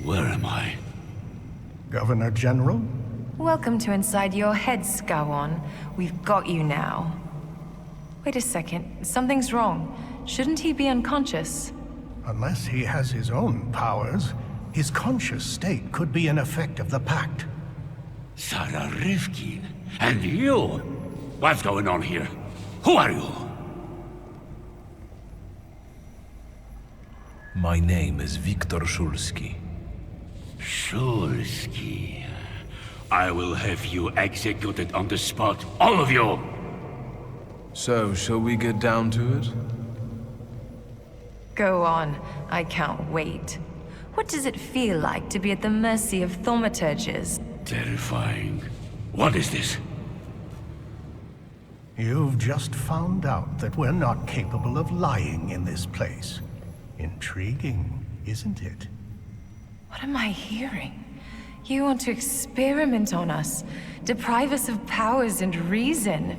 Where am I? Governor General? Welcome to inside your head, Skowon. We've got you now. Wait a second. Something's wrong. Shouldn't he be unconscious? Unless he has his own powers, his conscious state could be an effect of the pact. Sarah Rivkin? And you? What's going on here? Who are you? My name is Viktor Szulski. Szulski. I will have you executed on the spot, all of you! So, shall we get down to it? Go on. I can't wait. What does it feel like to be at the mercy of thaumaturges? Terrifying. What is this? You've just found out that we're not capable of lying in this place. Intriguing, isn't it? What am I hearing? You want to experiment on us, deprive us of powers and reason.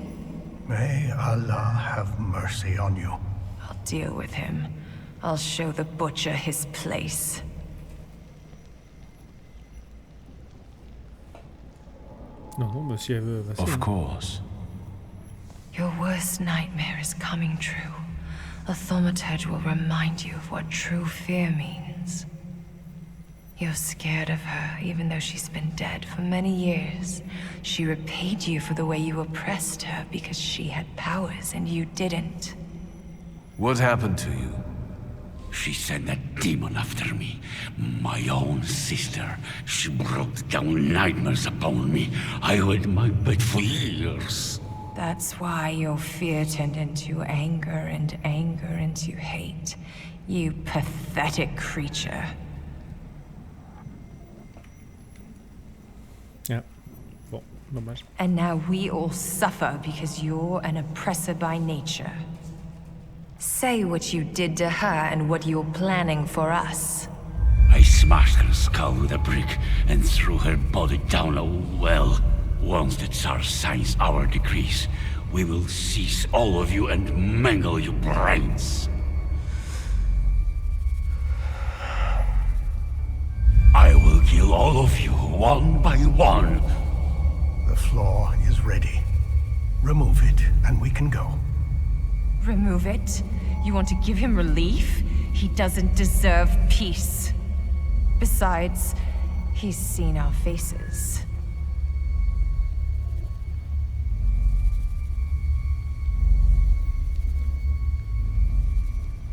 May Allah have mercy on you. I'll deal with him. I'll show the Butcher his place. Non, non, mais si elle veut... Vas-y. Of course. Your worst nightmare is coming true. A thaumaturge will remind you of what true fear means. You're scared of her, even though she's been dead for many years. She repaid you for the way you oppressed her because she had powers and you didn't. What happened to you? She sent a demon after me. My own sister. She brought down nightmares upon me. I hid my bed for years. That's why your fear turned into anger and anger into hate. You pathetic creature. Ja. Bon, dommage. And now we all suffer because you're an oppressor by nature. Say what you did to her and what you're planning for us. I smashed her skull with a brick and threw her body down a well. Once the Tsar signs our decrees, we will seize all of you and mangle your brains. I will kill all of you, one by one. The floor is ready. Remove it, and we can go. Remove it? You want to give him relief? He doesn't deserve peace. Besides, he's seen our faces.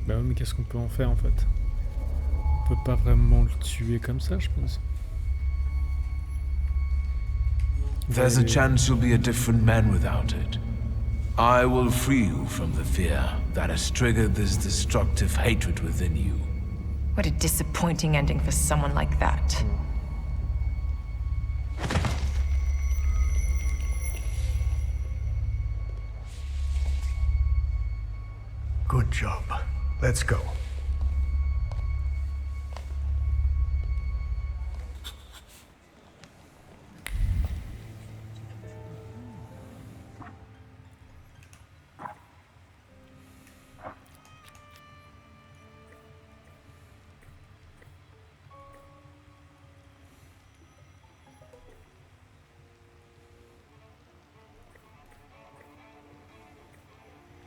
Bah oui, mais qu'est-ce qu'on peut en faire en fait? On peut pas vraiment le tuer comme ça, je pense. There's a chance you'll be a different man without it. I will free you from the fear that has triggered this destructive hatred within you. What a disappointing ending for someone like that. Good job. Let's go.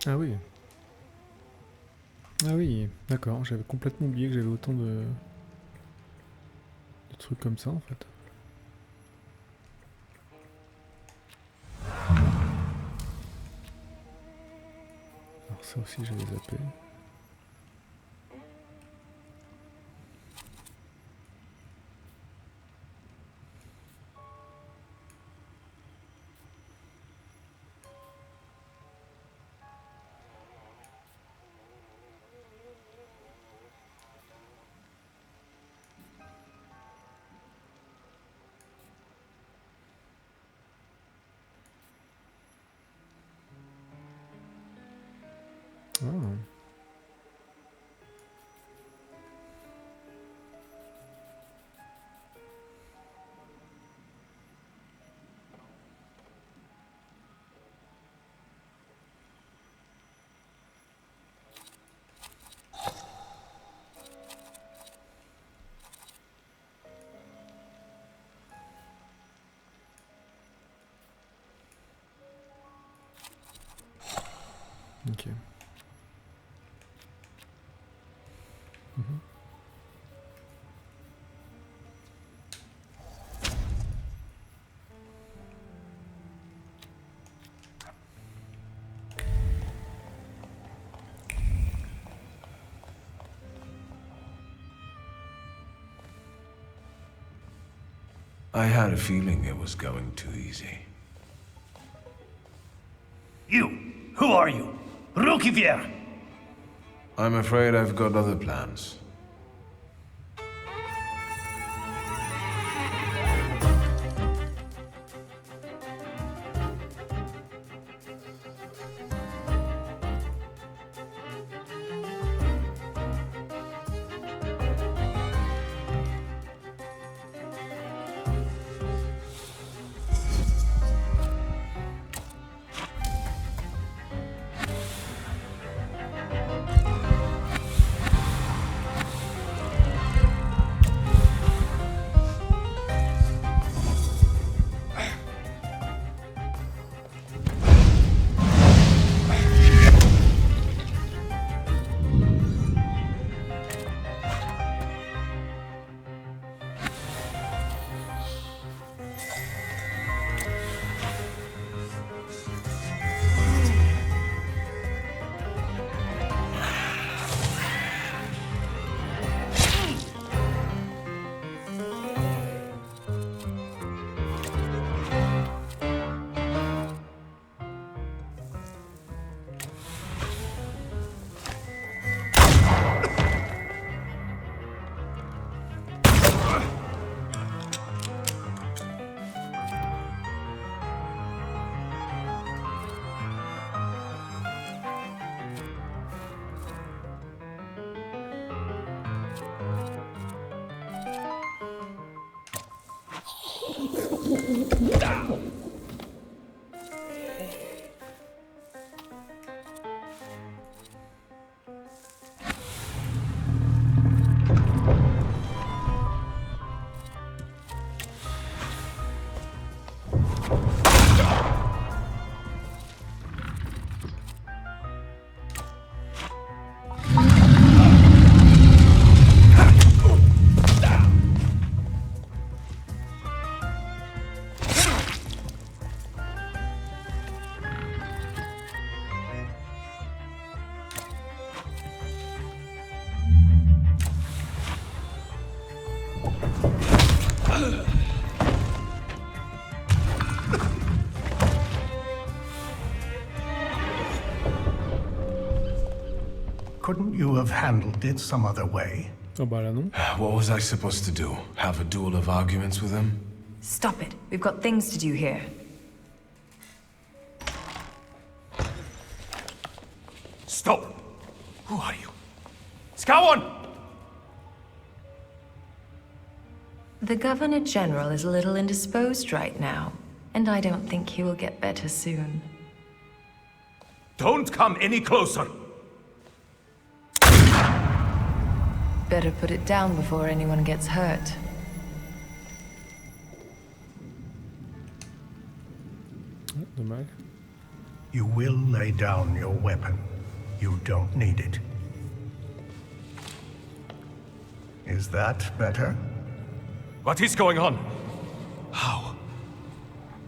Ah oui. Ah oui, d'accord, j'avais complètement oublié que j'avais autant de trucs comme ça en fait. Alors ça aussi je vais zapper. Oh. Ok. I had a feeling it was going too easy. You! Who are you? Rukivier! I'm afraid I've got other plans. Couldn't you have handled it some other way? Oh bah là non. What was I supposed to do? Have a duel of arguments with him? Stop it. We've got things to do here. Stop! Who are you? Scowan! The Governor General is a little indisposed right now, and I don't think he will get better soon. Don't come any closer! Better put it down before anyone gets hurt. Dommage. You will lay down your weapon. You don't need it. Is that better? What is going on? How?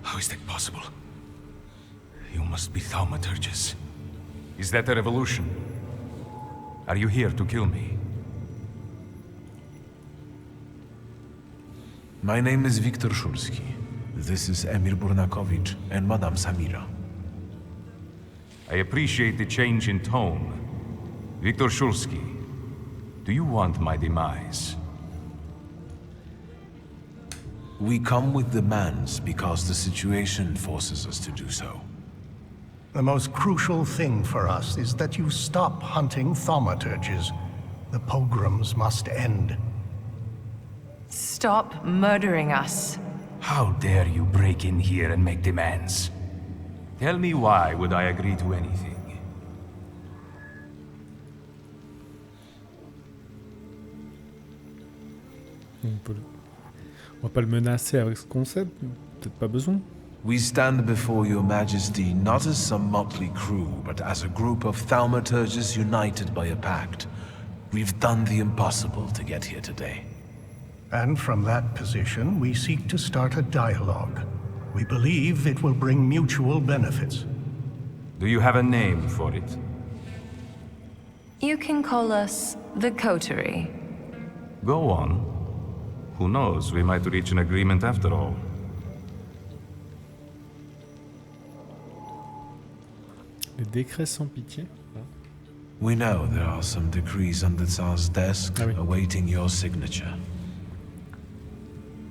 How is that possible? You must be Thaumaturges. Is that a revolution? Are you here to kill me? My name is Viktor Szulski. This is Emir Burnakovich and Madame Samira. I appreciate the change in tone. Viktor Szulski, do you want my demise? We come with demands because the situation forces us to do so. The most crucial thing for us is that you stop hunting thaumaturges. The pogroms must end. Stop murdering us. How dare you break in here and make demands? Tell me why would I agree to anything? On va pas le menacer avec ce concept, peut-être pas besoin. We stand before your majesty not as some motley crew, but as a group of thaumaturges united by a pact. We've done the impossible to get here today. And from that position, we seek to start a dialogue. We believe it will bring mutual benefits. Do you have a name for it? You can call us the Coterie. Go on. Who knows, we might reach an agreement after all. Les décrets sans pitié. We know there are some decrees on the Tsar's desk awaiting your signature.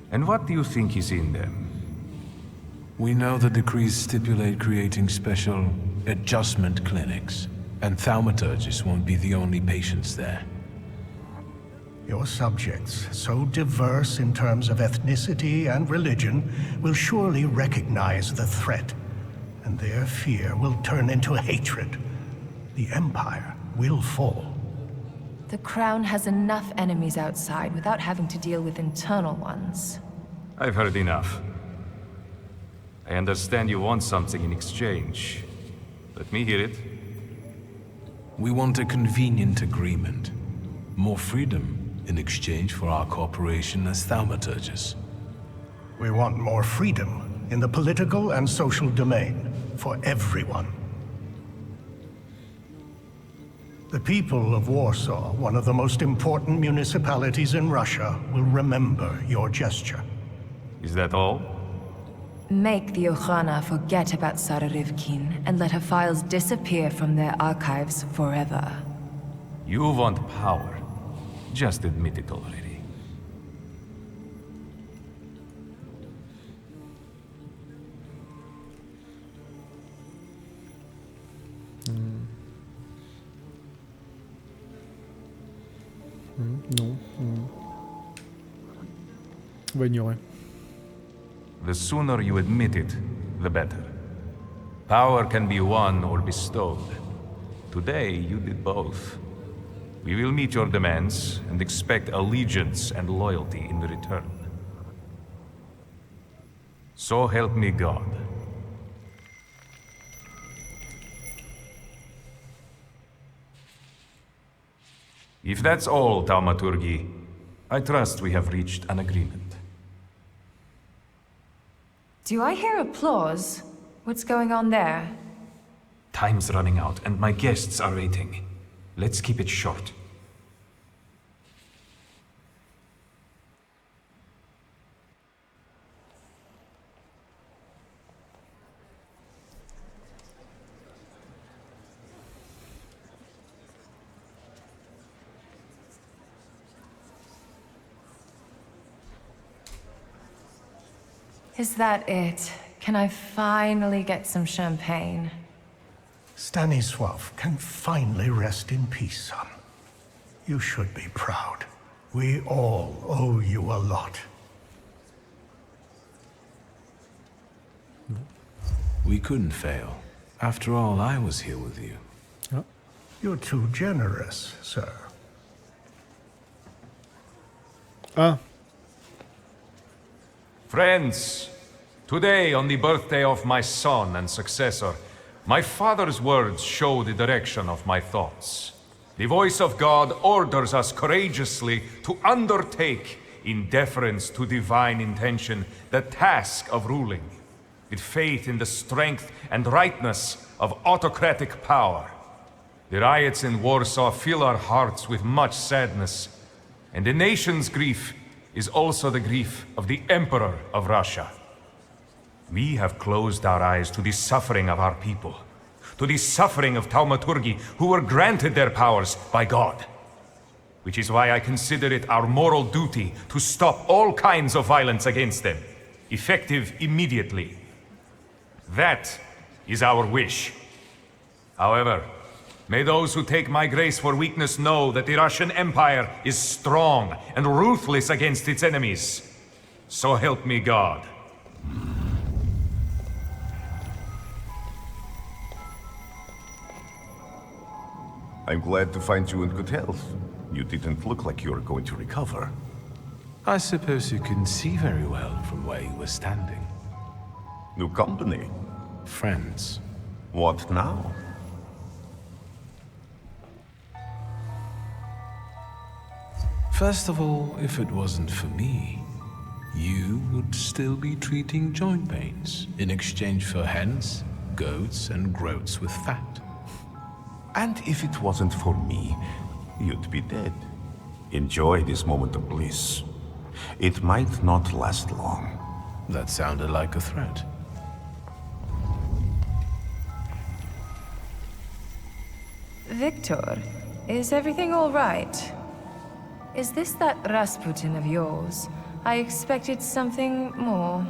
And what do you think is in them? We know the decrees stipulate creating special adjustment clinics, and thaumaturgists won't be the only patients there. Your subjects, so diverse in terms of ethnicity and religion, will surely recognize the threat, and their fear will turn into hatred. The Empire will fall. The Crown has enough enemies outside without having to deal with internal ones. I've heard enough. I understand you want something in exchange. Let me hear it. We want a convenient agreement. More freedom in exchange for our cooperation as thaumaturges. We want more freedom in the political and social domain for everyone. The people of Warsaw, one of the most important municipalities in Russia, will remember your gesture. Is that all? Make the Okhrana forget about Tsarevkin and let her files disappear from their archives forever. You want power. Just admit it already. Non. On va ignorer. The sooner you admit it, the better. Power can be won or bestowed. Today, you did both. We will meet your demands and expect allegiance and loyalty in return. So help me God. If that's all, Thaumaturge, I trust we have reached an agreement. Do I hear applause? What's going on there? Time's running out, and my guests are waiting. Let's keep it short. Is that it? Can I finally get some champagne? Stanisław can finally rest in peace, son. You should be proud. We all owe you a lot. We couldn't fail. After all, I was here with you. Oh. You're too generous, sir. Ah. Friends, today on the birthday of my son and successor, my father's words show the direction of my thoughts. The voice of God orders us courageously to undertake, in deference to divine intention, the task of ruling, with faith in the strength and rightness of autocratic power. The riots in Warsaw fill our hearts with much sadness, and the nation's grief is also the grief of the Emperor of Russia. We have closed our eyes to the suffering of our people, to the suffering of Thaumaturgi, who were granted their powers by God. Which is why I consider it our moral duty to stop all kinds of violence against them, effective immediately. That is our wish. However, may those who take my grace for weakness know that the Russian Empire is strong and ruthless against its enemies. So help me God. I'm glad to find you in good health. You didn't look like you were going to recover. I suppose you couldn't see very well from where you were standing. New company? Friends. What now? First of all, if it wasn't for me, you would still be treating joint pains in exchange for hens, goats, and groats with fat. And if it wasn't for me, you'd be dead. Enjoy this moment of bliss. It might not last long. That sounded like a threat. Victor, is everything all right? Is this that Rasputin of yours? I expected something more.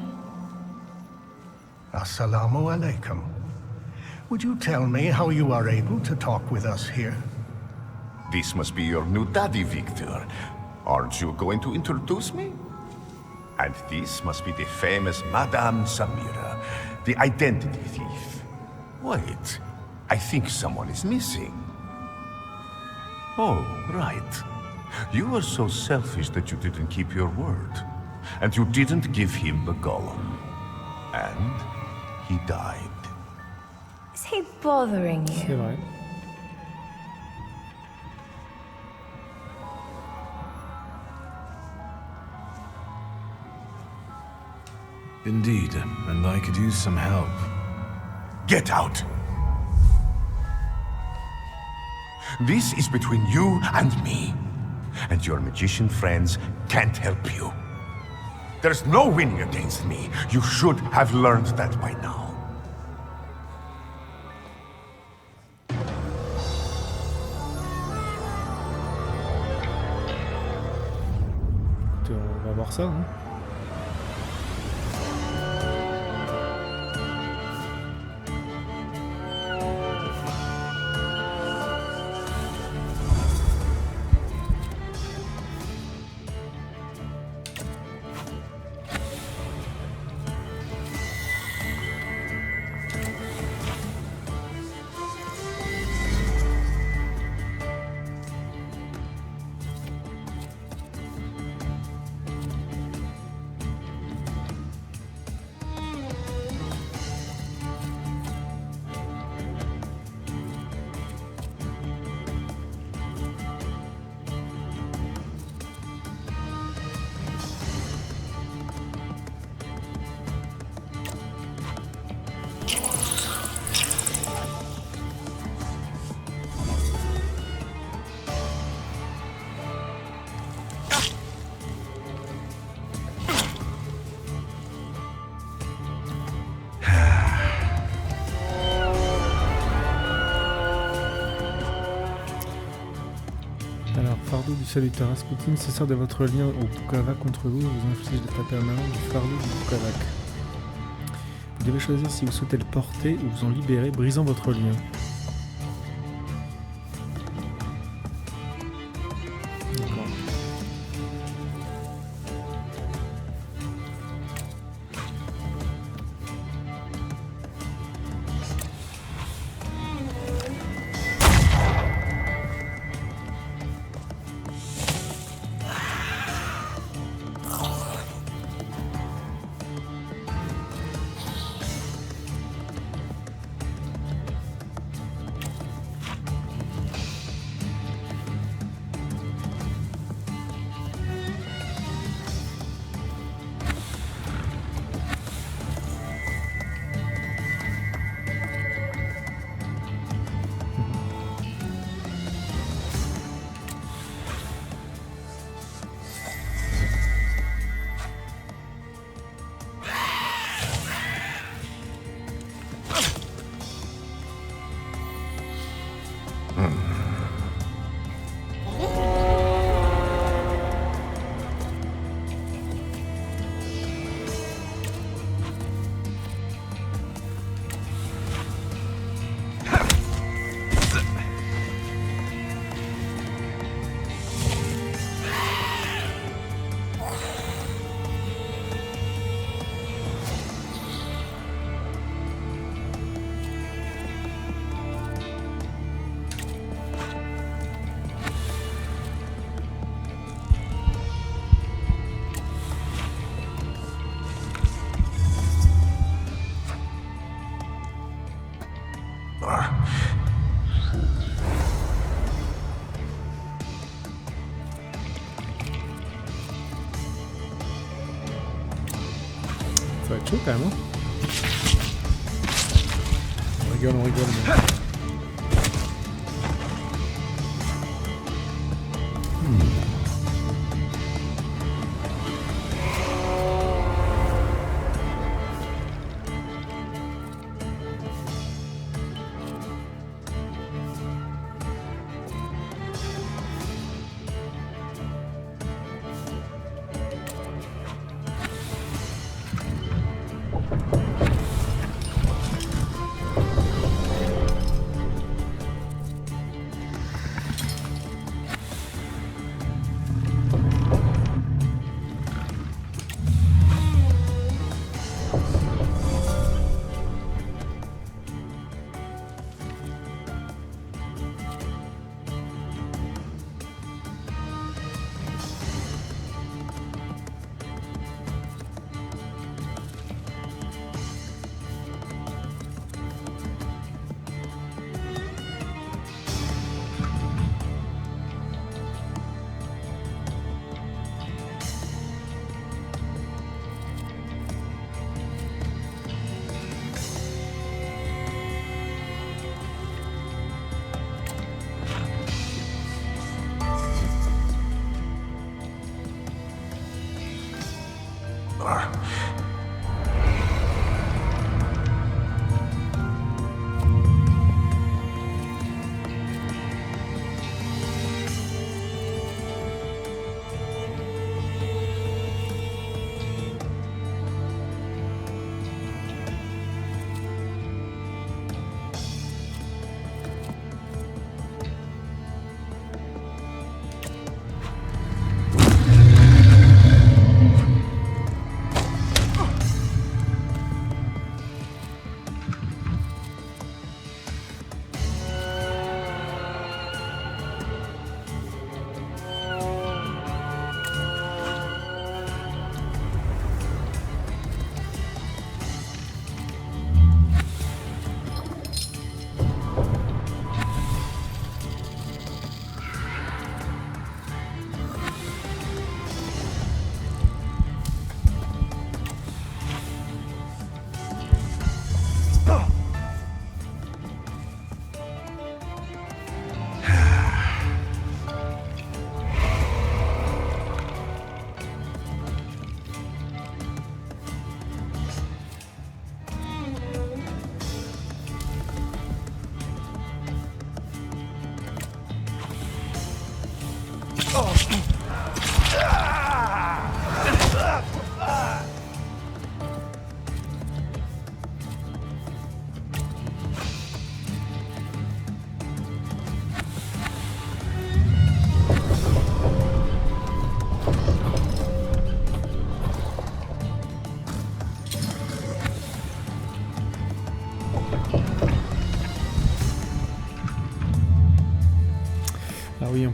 Assalamu alaikum. Would you tell me how you are able to talk with us here? This must be your new daddy, Victor. Aren't you going to introduce me? And this must be the famous Madame Samira, the identity thief. Wait, I think someone is missing. Oh, right. You were so selfish that you didn't keep your word. And you didn't give him the golem. And he died. Is he bothering you? C'est vrai. Indeed, and I could use some help. Get out! This is between you and me. And your magician friends can't help you. There's no winning against me. You should have learned that by now. On va voir ça, hein. du saluteur Rasputin se sert de votre lien au Bukavak contre vous et vous inflige l'état permanent du fardeau du Bukavak. Vous devez choisir si vous souhaitez le porter ou vous en libérer, brisant votre lien. D'accord. Ça va être chaud quand même, hein. On rigole, mais...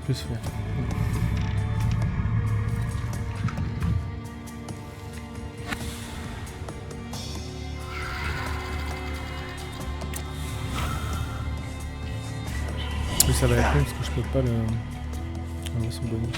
peut se faire. Oui, ça va être long parce que je peux pas le... enlever son bonus.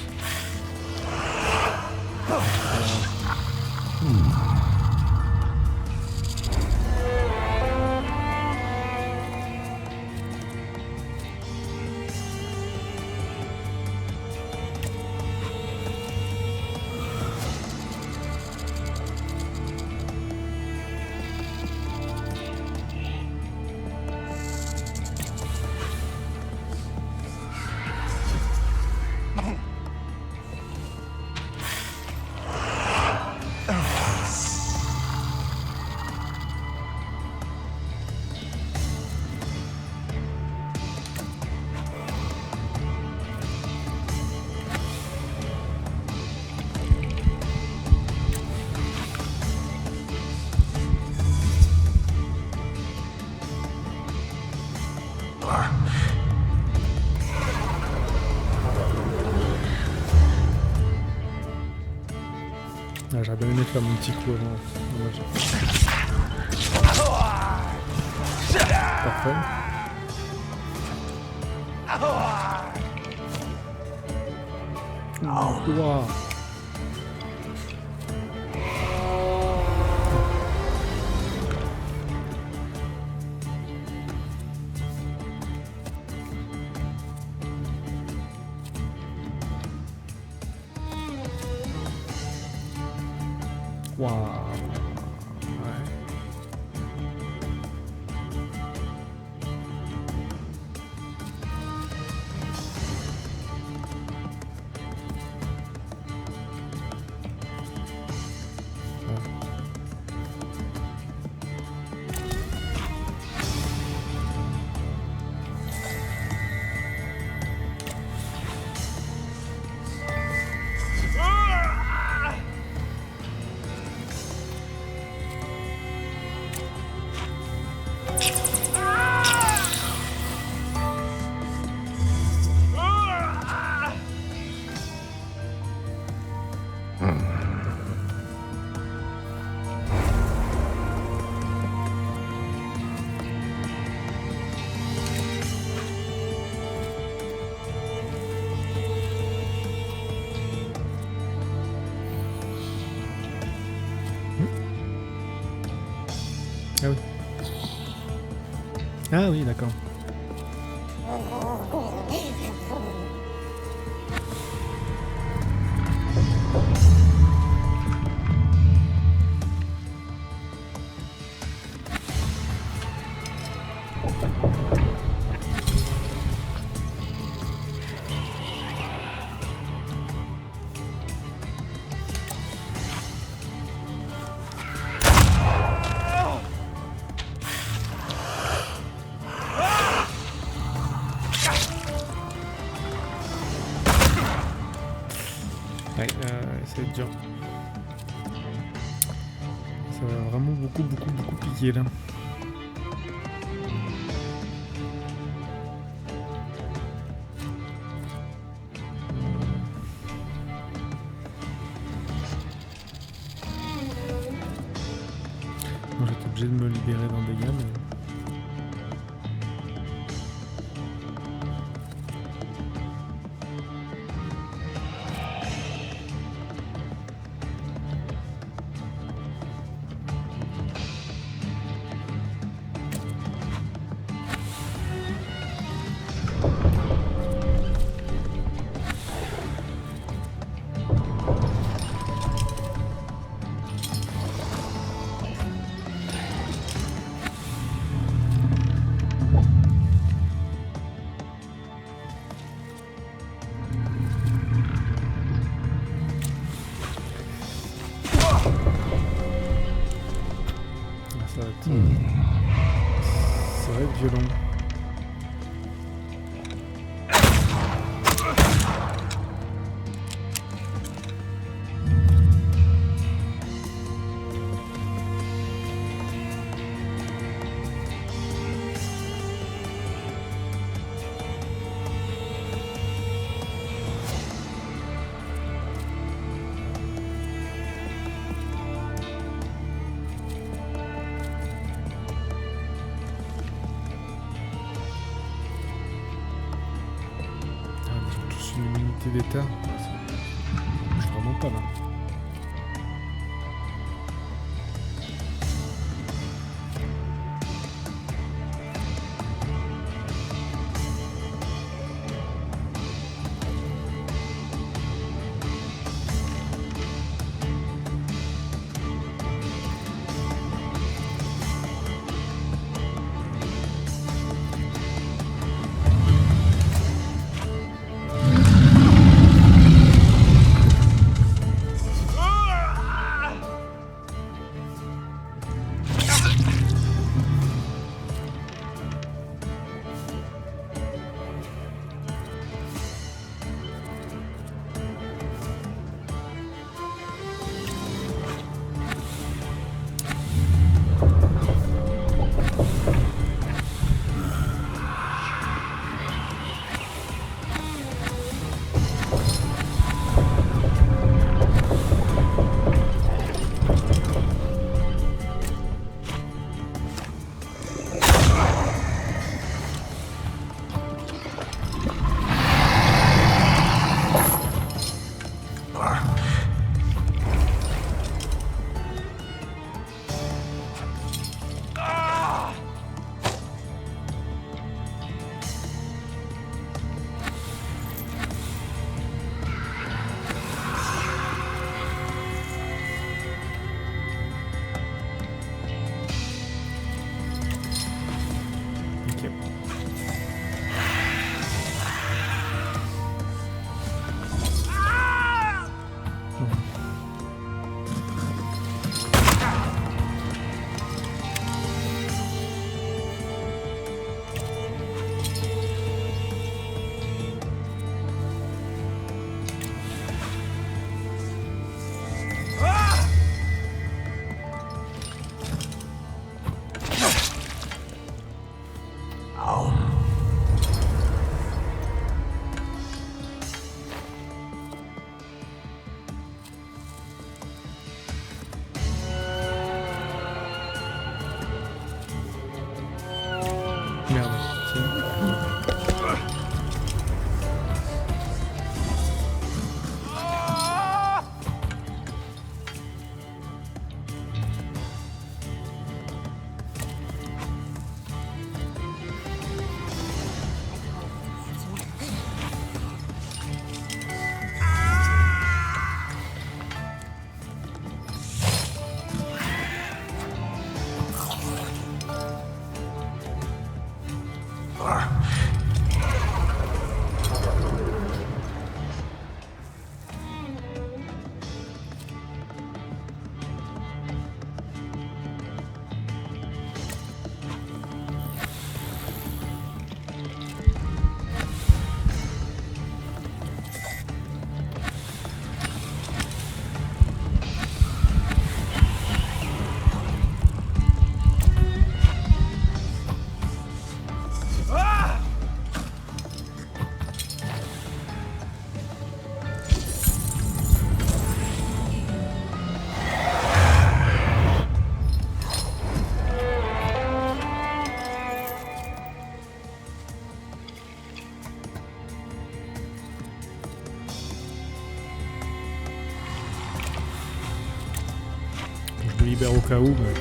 Ah, j'aurais bien aimé faire mon petit coup avant. Dommage. Parfait. Wow. Wow. Ouais. Ah oui. Ah oui, d'accord. Ouais, ça va être dur. Ça va vraiment beaucoup piquer là. Bon, j'étais obligé de me libérer d'un dégât, mais... Ça va être violent. d'état. Je suis vraiment pas là. Libère au cas où. Mais...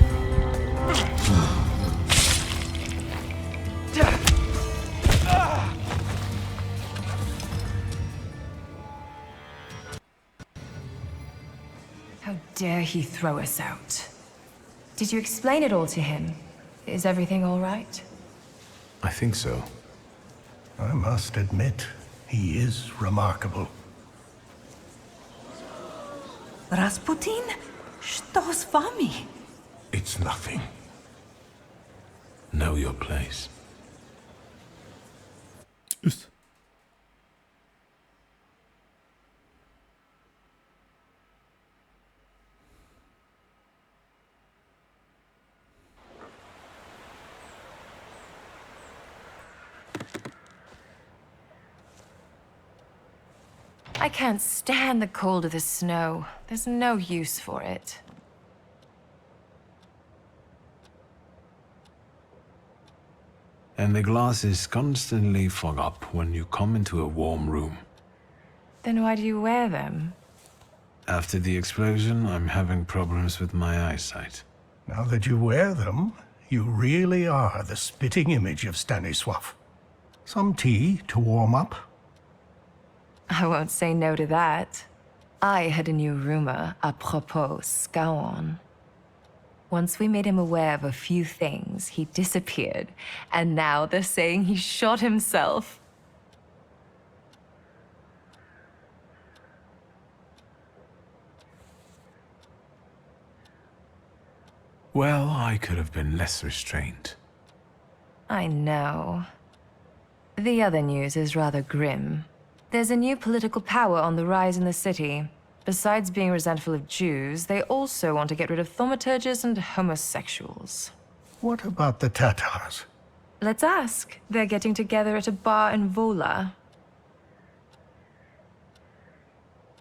How dare he throw us out? Did you explain it all to him? Is everything all right? I think so. I must admit, he is remarkable. Rasputin? Что с вами? It's nothing. Know your place. I can't stand the cold of the snow. There's no use for it. And the glasses constantly fog up when you come into a warm room. Then why do you wear them? After the explosion, I'm having problems with my eyesight. Now that you wear them, you really are the spitting image of Stanisław. Some tea to warm up? I won't say no to that. I heard a new rumor à propos Scaun. Once we made him aware of a few things, he disappeared, and now they're saying he shot himself. Well, I could have been less restrained. I know. The other news is rather grim. There's a new political power on the rise in the city. Besides being resentful of Jews, they also want to get rid of thaumaturges and homosexuals. What about the Tatars? Let's ask. They're getting together at a bar in Vola.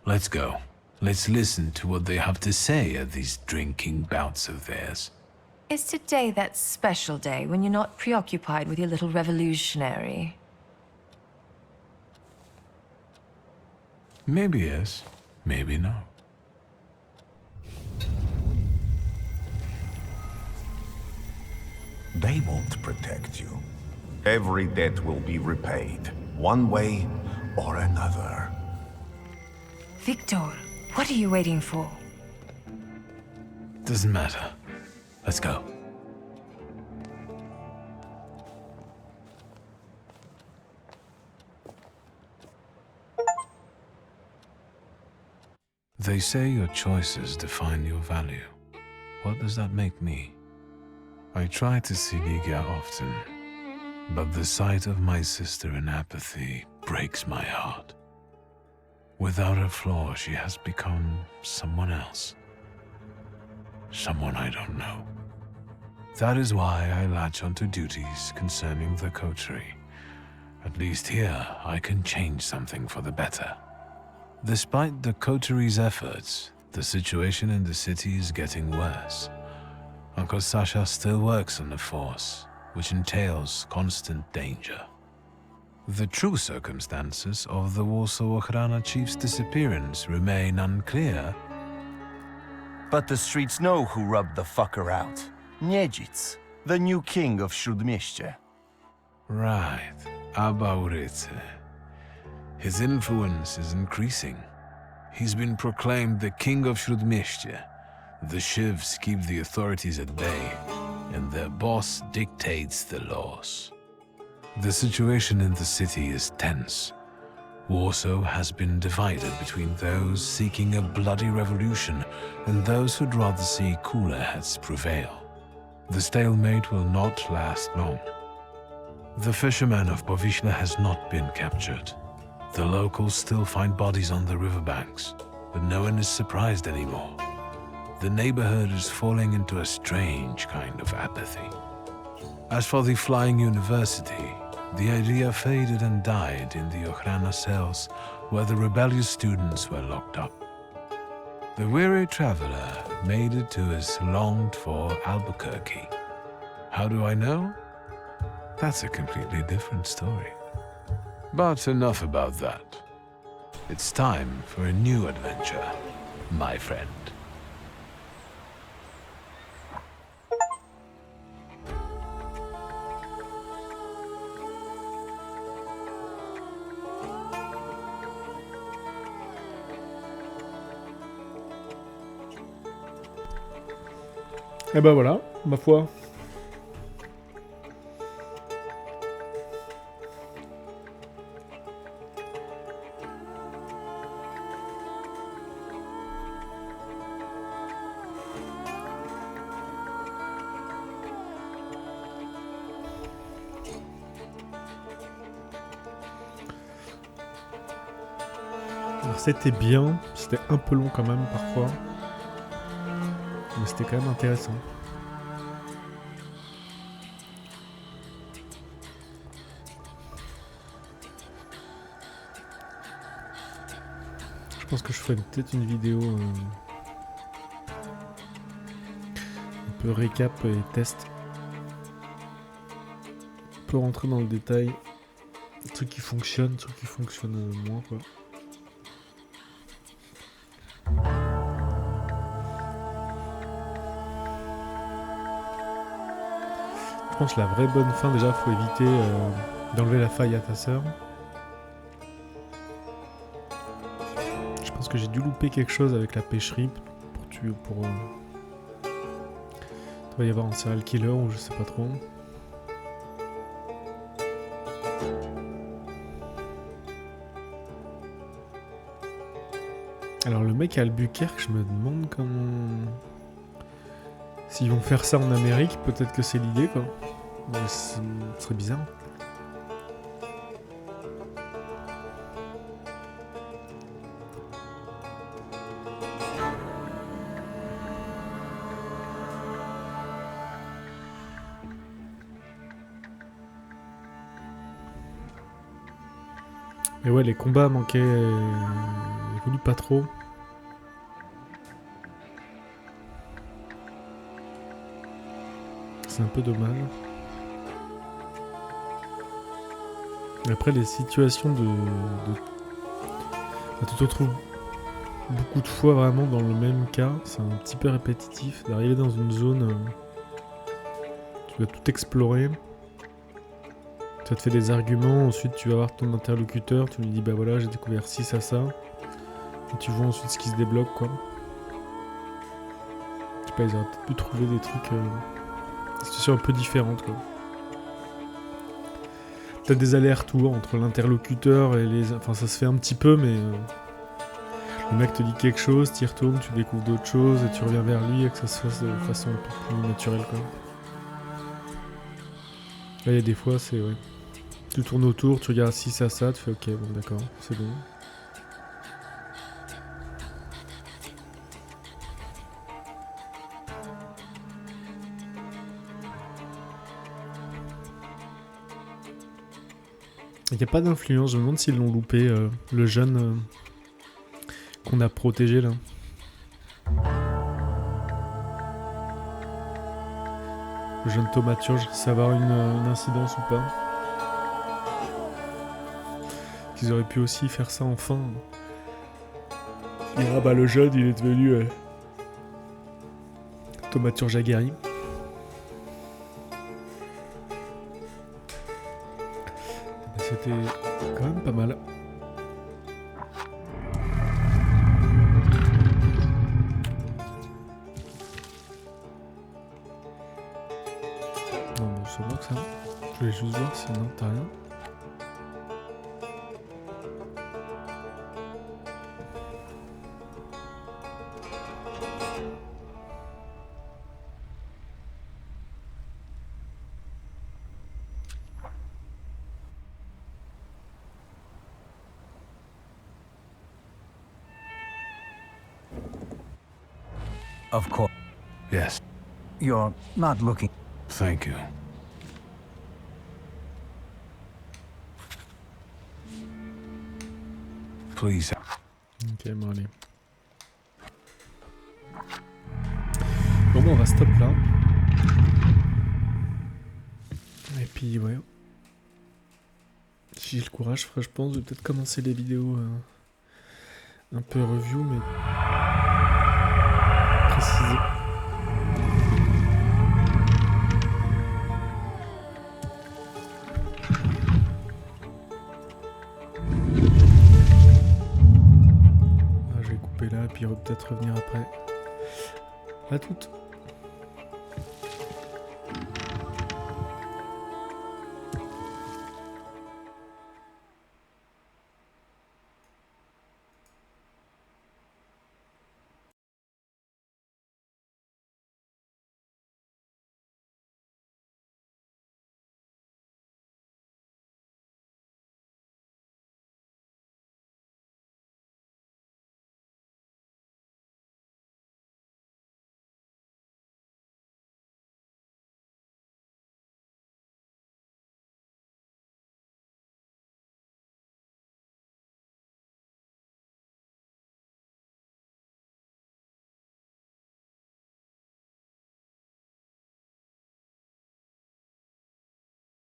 Let's go. Let's listen to what they have to say at these drinking bouts of theirs. Is today that special day when you're not preoccupied with your little revolutionary? Maybe yes, maybe no. They won't protect you. Every debt will be repaid, one way or another. Victor, what are you waiting for? Doesn't matter. Let's go. They say your choices define your value. What does that make me? I try to see Ligia often, but the sight of my sister in apathy breaks my heart. Without a flaw, she has become someone else. Someone I don't know. That is why I latch onto duties concerning the coterie. At least here, I can change something for the better. Despite the coterie's efforts, the situation in the city is getting worse. Uncle Sasha still works on the force, which entails constant danger. The true circumstances of the Warsaw Ochrana chief's disappearance remain unclear. But the streets know who rubbed the fucker out. Niedzic, the new king of Śródmieście. Right, Abauryce. His influence is increasing. He's been proclaimed the king of Śródmieście. The Shivs keep the authorities at bay, and their boss dictates the laws. The situation in the city is tense. Warsaw has been divided between those seeking a bloody revolution and those who'd rather see cooler heads prevail. The stalemate will not last long. The fisherman of Powiśle has not been captured. The locals still find bodies on the riverbanks, but no one is surprised anymore. The neighborhood is falling into a strange kind of apathy. As for the flying university, the idea faded and died in the Ochrana cells where the rebellious students were locked up. The weary traveler made it to his longed-for Albuquerque. How do I know? That's a completely different story. But enough about that. It's time for a new adventure, my friend. Et ben voilà, ma foi. Alors c'était bien, c'était un peu long quand même parfois. Mais c'était quand même intéressant. Je pense que je ferai peut-être une vidéo un peu récap et test. On peut rentrer dans le détail. Trucs qui fonctionnent, trucs qui fonctionnent moins quoi. Je pense que la vraie bonne fin, déjà, faut éviter d'enlever la faille à ta sœur. Je pense que j'ai dû louper quelque chose avec la pêcherie pour tuer, il va y avoir un serial killer ou je sais pas trop. Alors le mec à Albuquerque, je me demande comment... S'ils vont faire ça en Amérique, peut-être que c'est l'idée, quoi. Mais ce serait bizarre. Et ouais, les combats manquaient... évoluent pas trop. C'est un peu dommage. Après, les situations tu te retrouves beaucoup de fois vraiment dans le même cas. C'est un petit peu répétitif. D'arriver dans une zone... tu vas tout explorer. Ça te fait des arguments. Ensuite, tu vas voir ton interlocuteur. Tu lui dis, bah voilà, j'ai découvert ci, ça. Et tu vois ensuite ce qui se débloque, quoi. Je sais pas, ils auraient peut-être pu trouver des trucs... des situations un peu différentes, quoi. Peut-être des allers-retours entre l'interlocuteur et les... Enfin, ça se fait un petit peu, mais... le mec te dit quelque chose, t'y retournes, tu découvres d'autres choses, et tu reviens vers lui, et que ça se fasse de façon un peu plus naturelle, quoi. Là, il y a des fois, c'est... Ouais. Tu tournes autour, tu regardes si ça, tu fais ok, bon, d'accord, c'est bon. Il n'y a pas d'influence, je me demande s'ils l'ont loupé, le jeune qu'on a protégé là. Le jeune Thaumaturge, ça va avoir une incidence ou pas. Qu'ils auraient pu aussi faire ça enfin. Et, ah bah le jeune il est devenu Thaumaturge aguerri. C'était quand même pas mal. Non, bon, ça va que ça. Je voulais juste voir si non, t'as rien. Of course. Yes. You're not looking... Thank you. Please. Ok, bon allez. Bon, on va stop là. Et puis, ouais. Si j'ai le courage, je pense, je vais peut-être commencer les vidéos un peu review, mais... précisé. Je vais couper là et puis peut-être revenir après. À toutes.